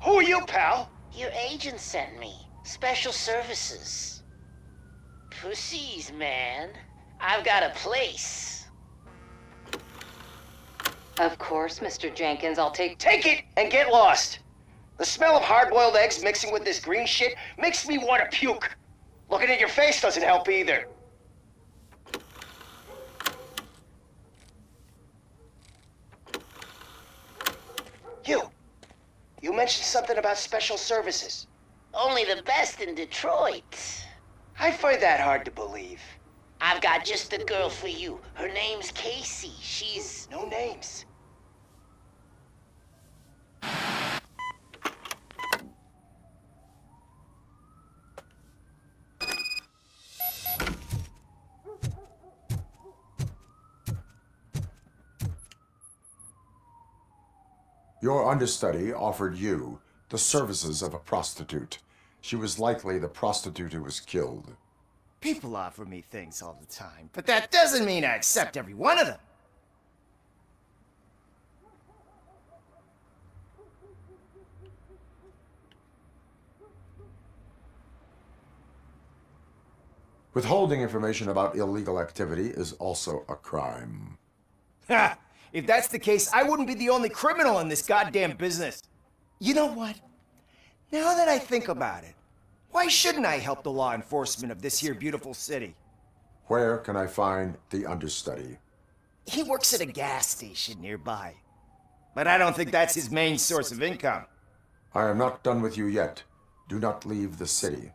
Who are you, pal? Your agent sent me. Special services. Pussies, man. I've got a place. Of course, Mr. Jenkins, I'll take Take it and get lost. The smell of hard-boiled eggs mixing with this green shit makes me want to puke. Looking at your face doesn't help either. You mentioned something about special services. Only the best in Detroit. I find that hard to believe. I've got just the girl for you. Her name's Casey. She's... No names. Your understudy offered you the services of a prostitute. She was likely the prostitute who was killed. People offer me things all the time, but that doesn't mean I accept every one of them. Withholding information about illegal activity is also a crime. Ha! If that's the case, I wouldn't be the only criminal in this goddamn business. You know what? Now that I think about it, why shouldn't I help the law enforcement of this here beautiful city? Where can I find the understudy? He works at a gas station nearby. But I don't think that's his main source of income. I am not done with you yet. Do not leave the city.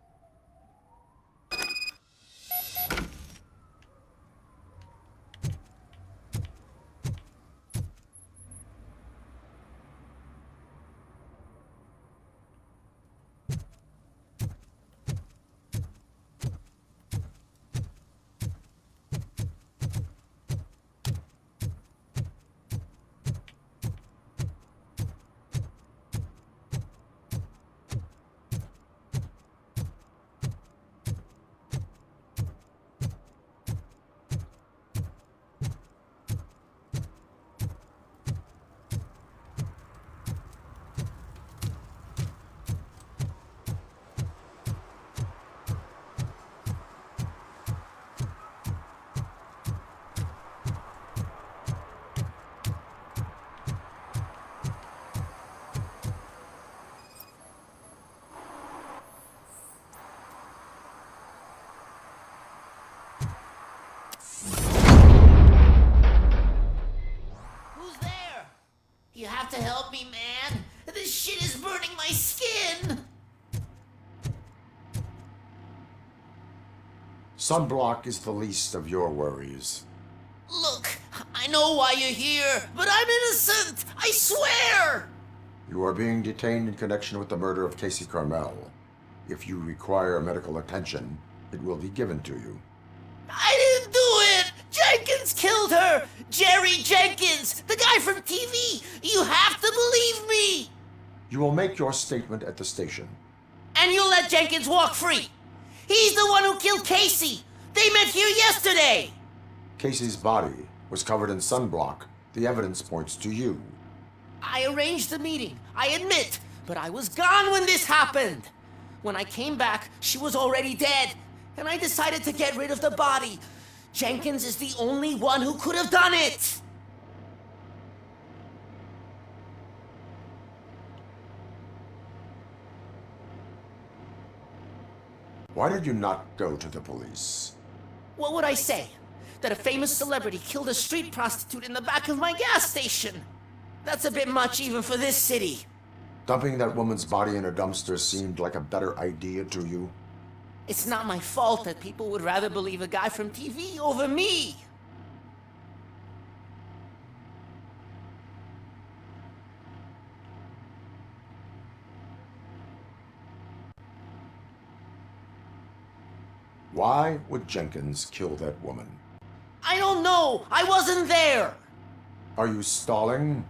have to help me, man. This shit is burning my skin. Sunblock is the least of your worries. Look, I know why you're here, but I'm innocent! I swear! You are being detained in connection with the murder of Casey Carmel. If you require medical attention, it will be given to you. I didn't do it! Jenkins killed her! Jerry Jenkins, the guy from TV! You have to believe me! You will make your statement at the station. And you'll let Jenkins walk free! He's the one who killed Casey! They met here yesterday! Casey's body was covered in sunblock. The evidence points to you. I arranged the meeting, I admit, but I was gone when this happened. When I came back, she was already dead, and I decided to get rid of the body. Jenkins is the only one who could have done it! Why did you not go to the police? What would I say? That a famous celebrity killed a street prostitute in the back of my gas station? That's a bit much even for this city. Dumping that woman's body in a dumpster seemed like a better idea to you? It's not my fault that people would rather believe a guy from TV over me. Why would Jenkins kill that woman? I don't know. I wasn't there. Are you stalling?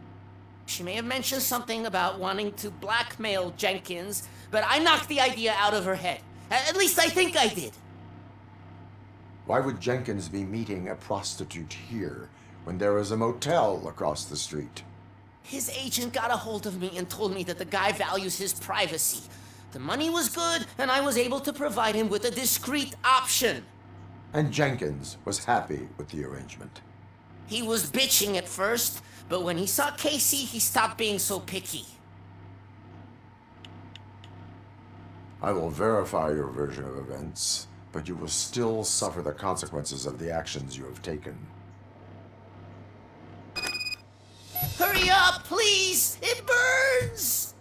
She may have mentioned something about wanting to blackmail Jenkins, but I knocked the idea out of her head. At least I think I did. Why would Jenkins be meeting a prostitute here when there is a motel across the street? His agent got a hold of me and told me that the guy values his privacy. The money was good, and I was able to provide him with a discreet option. And Jenkins was happy with the arrangement. He was bitching at first, but when he saw Casey, he stopped being so picky. I will verify your version of events, but you will still suffer the consequences of the actions you have taken. Hurry up, please! It burns!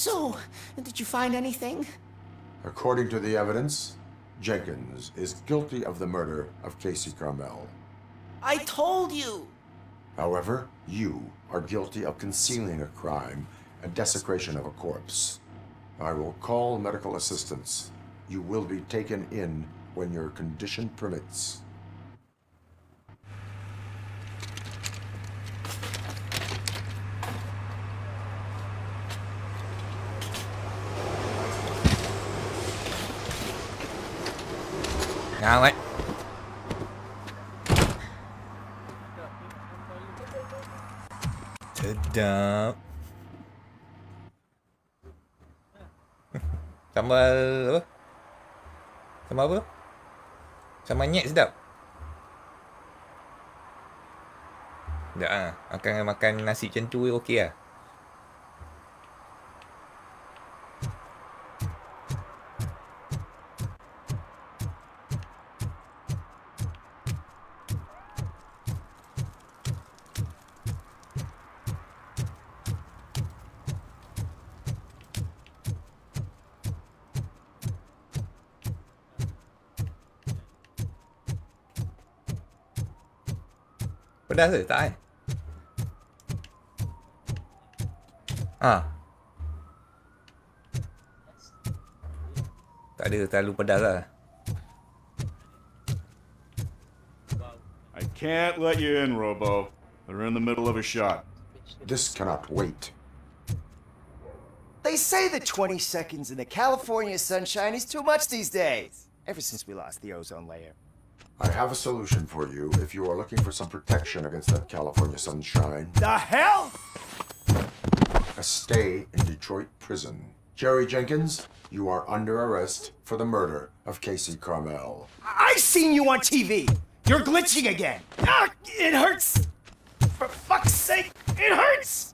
So, did you find anything? According to the evidence, Jenkins is guilty of the murder of Casey Carmel. I told you! However, you are guilty of concealing a crime and desecration of a corpse. I will call medical assistance. You will be taken in when your condition permits. Ngawat. Sedap. Sambal apa? Sambal apa? Sambal nyet sedap. Sedap ah. Makan nasi macam tu okey lah. Pedas ke? Tak kan? Tak ada terlalu pedas lah. I can't let you in, Robo. They're in the middle of a shot. This cannot wait. They say that 20 seconds in the California sunshine is too much these days. Ever since we lost the ozone layer. I have a solution for you if you are looking for some protection against that California sunshine. The hell? A stay in Detroit prison. Jerry Jenkins, you are under arrest for the murder of Casey Carmel. I seen you on TV. You're glitching again. Ah, it hurts. For fuck's sake, it hurts.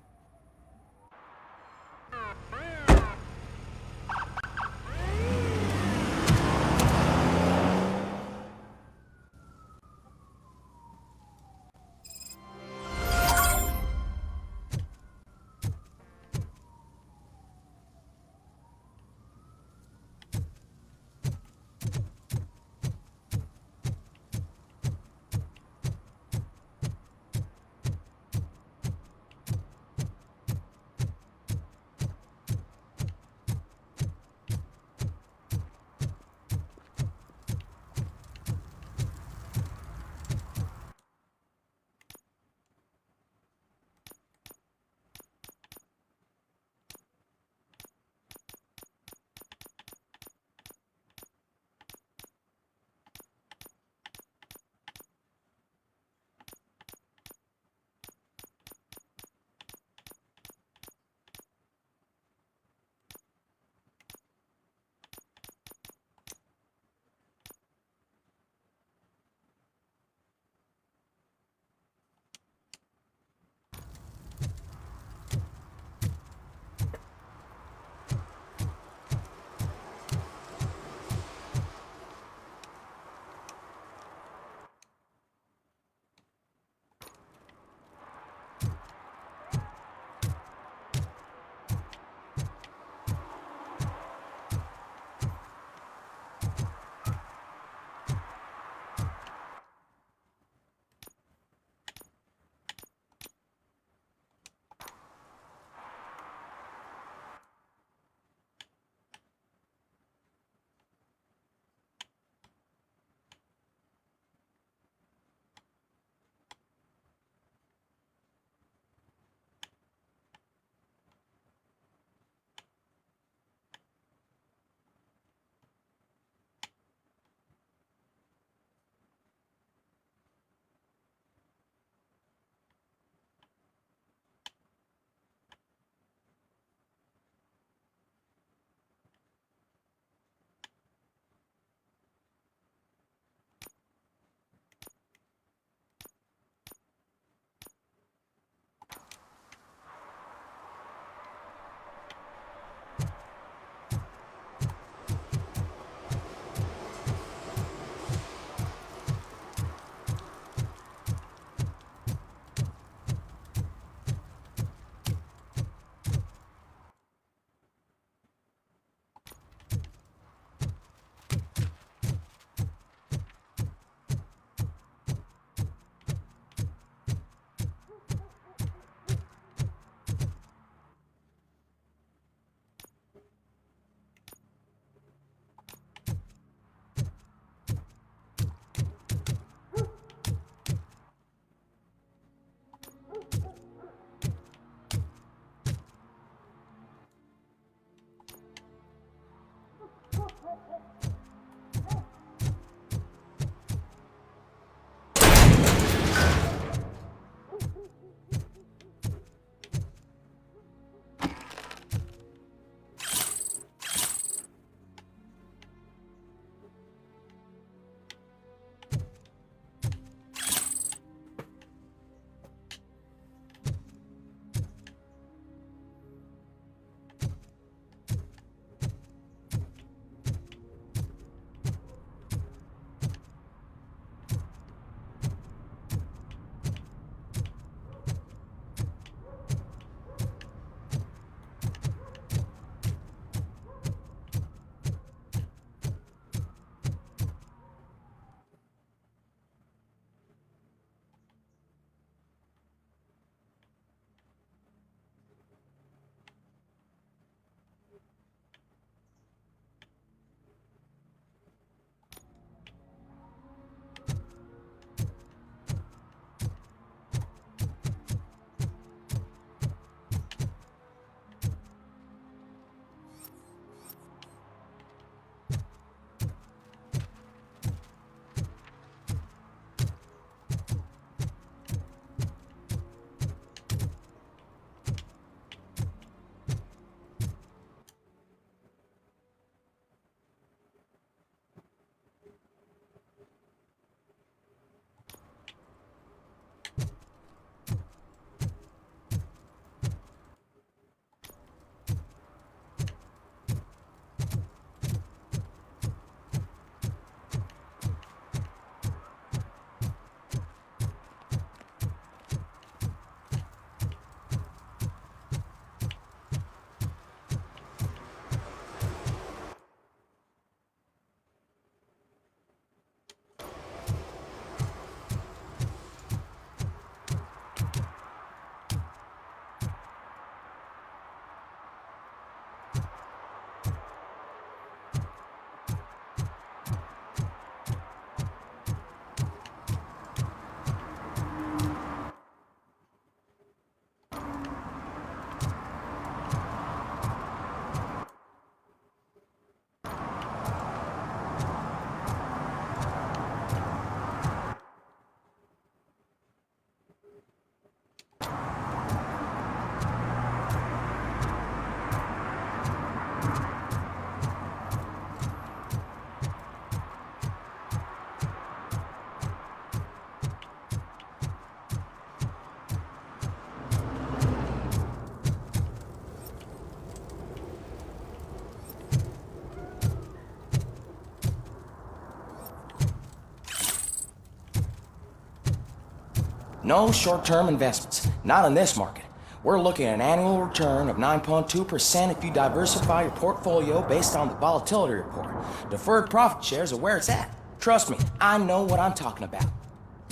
No short-term investments. Not in this market. We're looking at an annual return of 9.2% if you diversify your portfolio based on the volatility report. Deferred profit shares are where it's at. Trust me, I know what I'm talking about.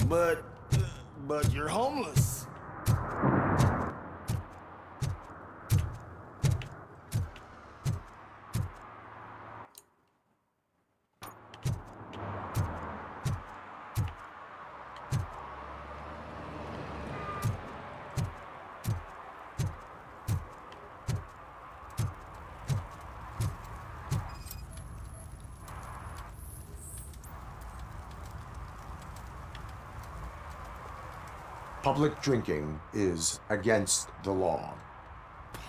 But you're homeless. Public drinking is against the law.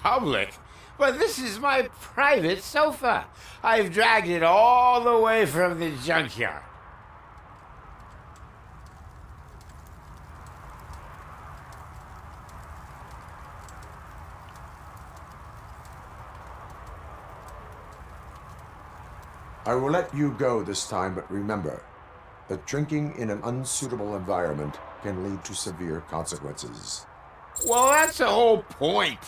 Public? But this is my private sofa. I've dragged it all the way from the junkyard. I will let you go this time, but remember that drinking in an unsuitable environment can lead to severe consequences. Well, that's the whole point.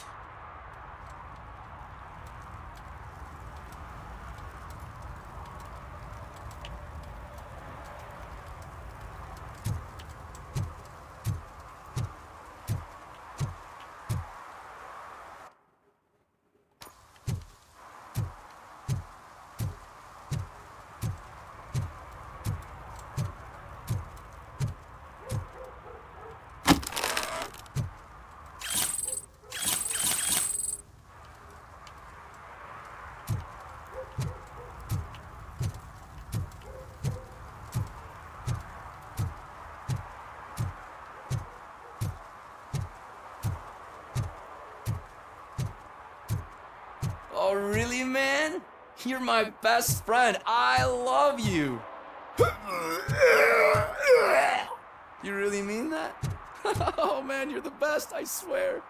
Oh, really, man? You're my best friend. I love you. You really mean that? Oh, man, you're the best, I swear.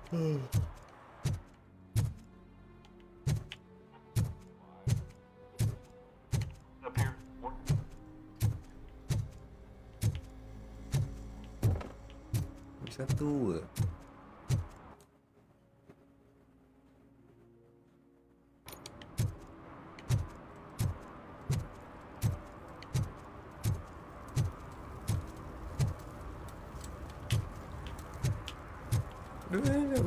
Satu ke? Dua nak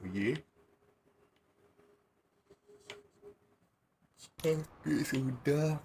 pergi. Okey, sudah.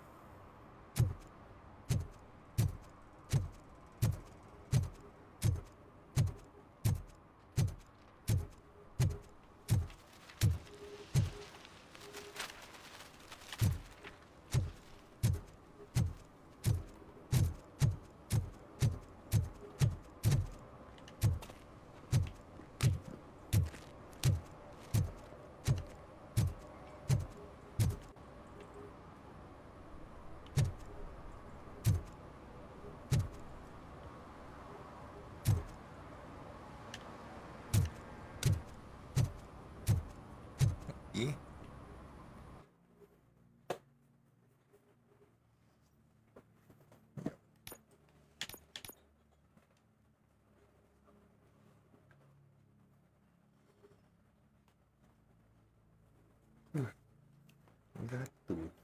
Gato.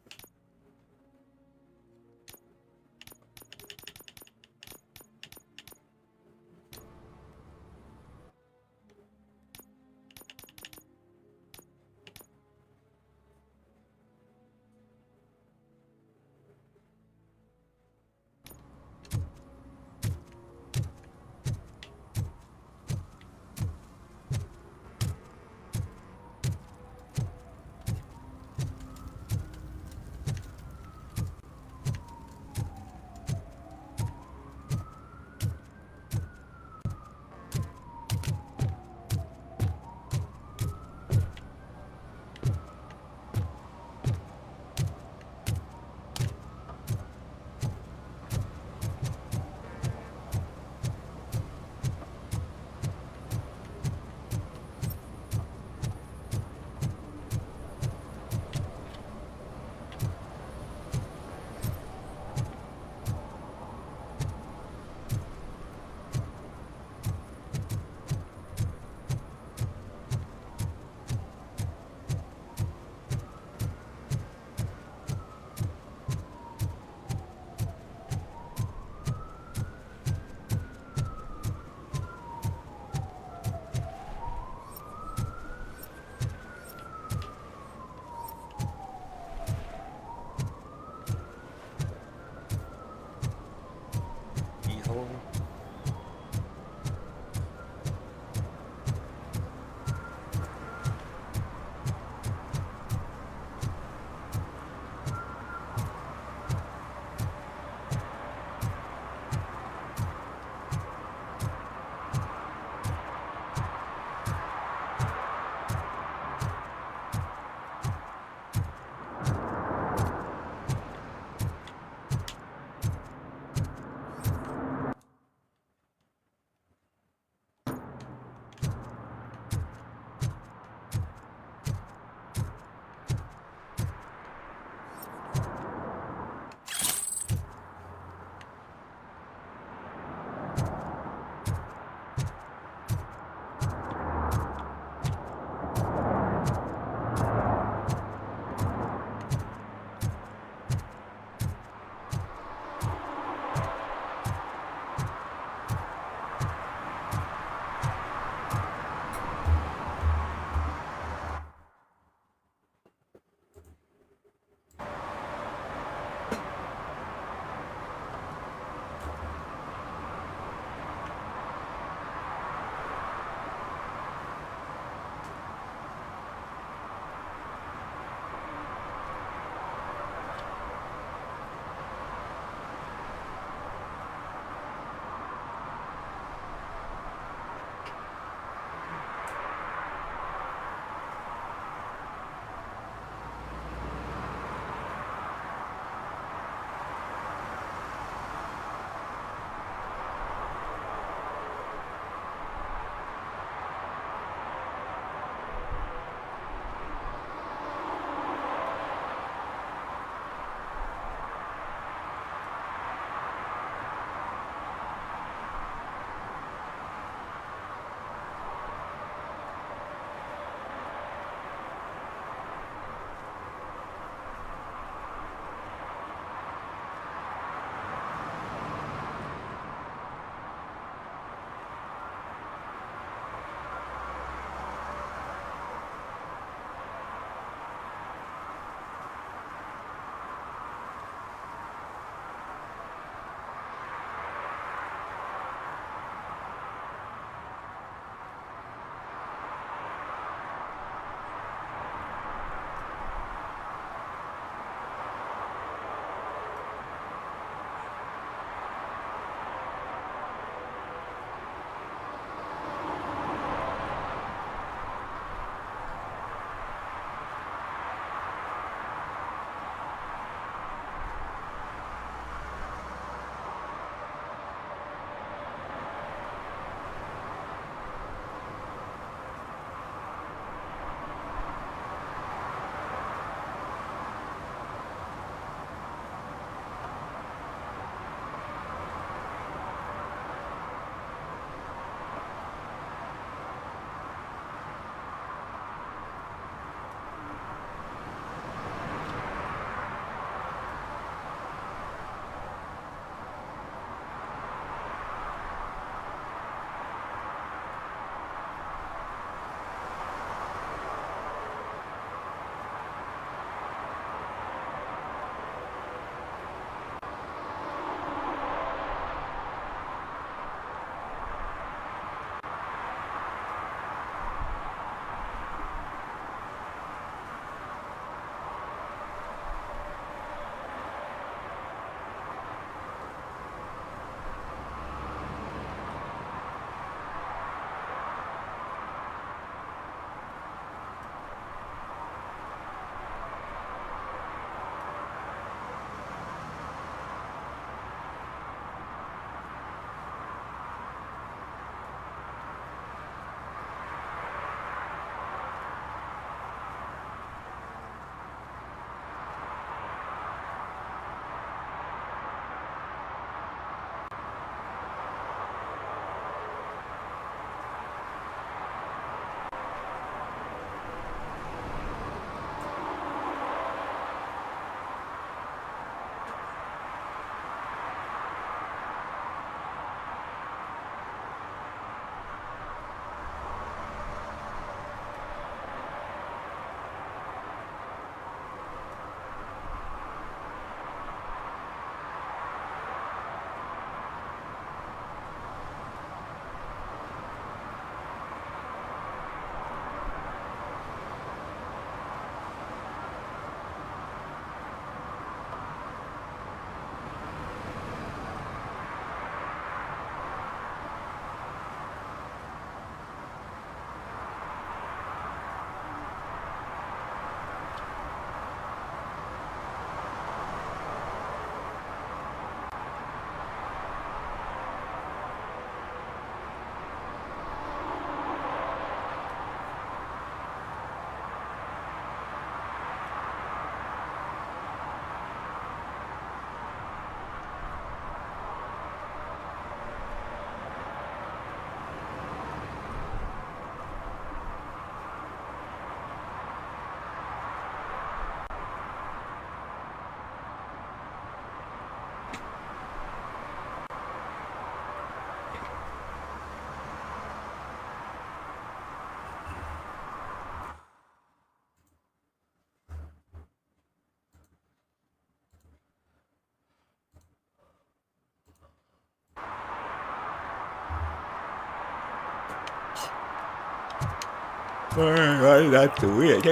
That's weird.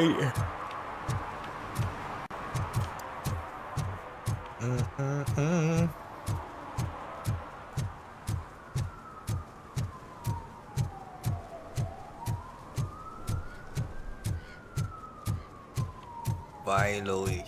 Violation.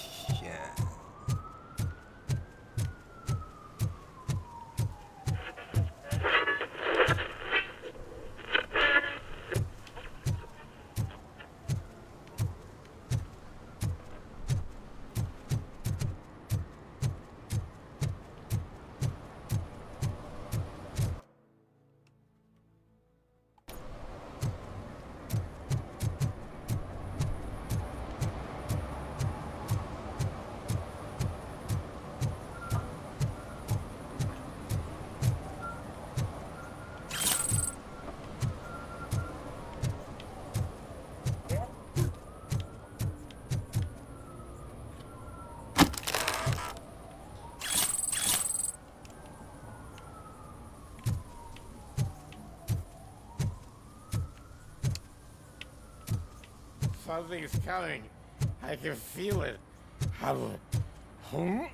Something's coming. I can feel it. Hum. Hum.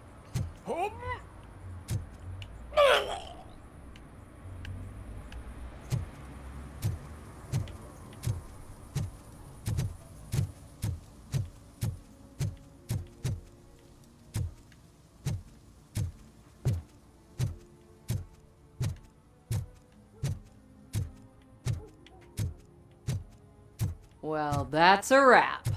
Hum. Well, that's a wrap.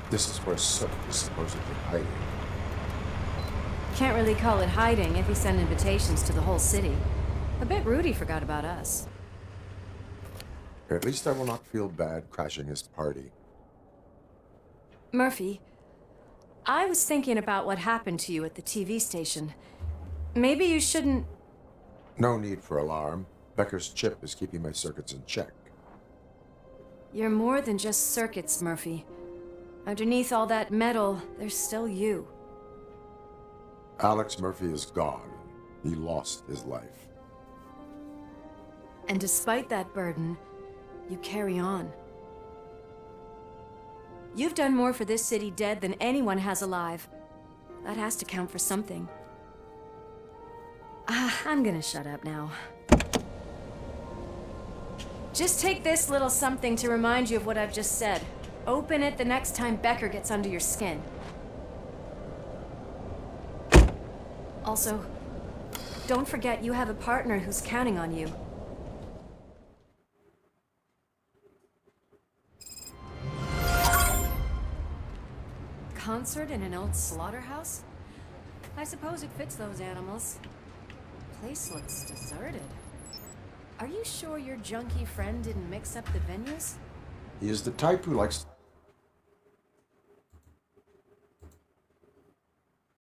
This is where Soot is supposedly hiding. Can't really call it hiding if he sent invitations to the whole city. I bet Rudy forgot about us. At least I will not feel bad crashing his party. Murphy, I was thinking about what happened to you at the TV station. Maybe you shouldn't... No need for alarm. Becker's chip is keeping my circuits in check. You're more than just circuits, Murphy. Underneath all that metal, there's still you. Alex Murphy is gone. He lost his life. And despite that burden, you carry on. You've done more for this city dead than anyone has alive. That has to count for something. I'm gonna shut up now. Just take this little something to remind you of what I've just said. Open it the next time Becker gets under your skin. Also, don't forget you have a partner who's counting on you. Concert in an old slaughterhouse? I suppose it fits those animals. Place looks deserted. Are you sure your junkie friend didn't mix up the venues? He is the type who likes to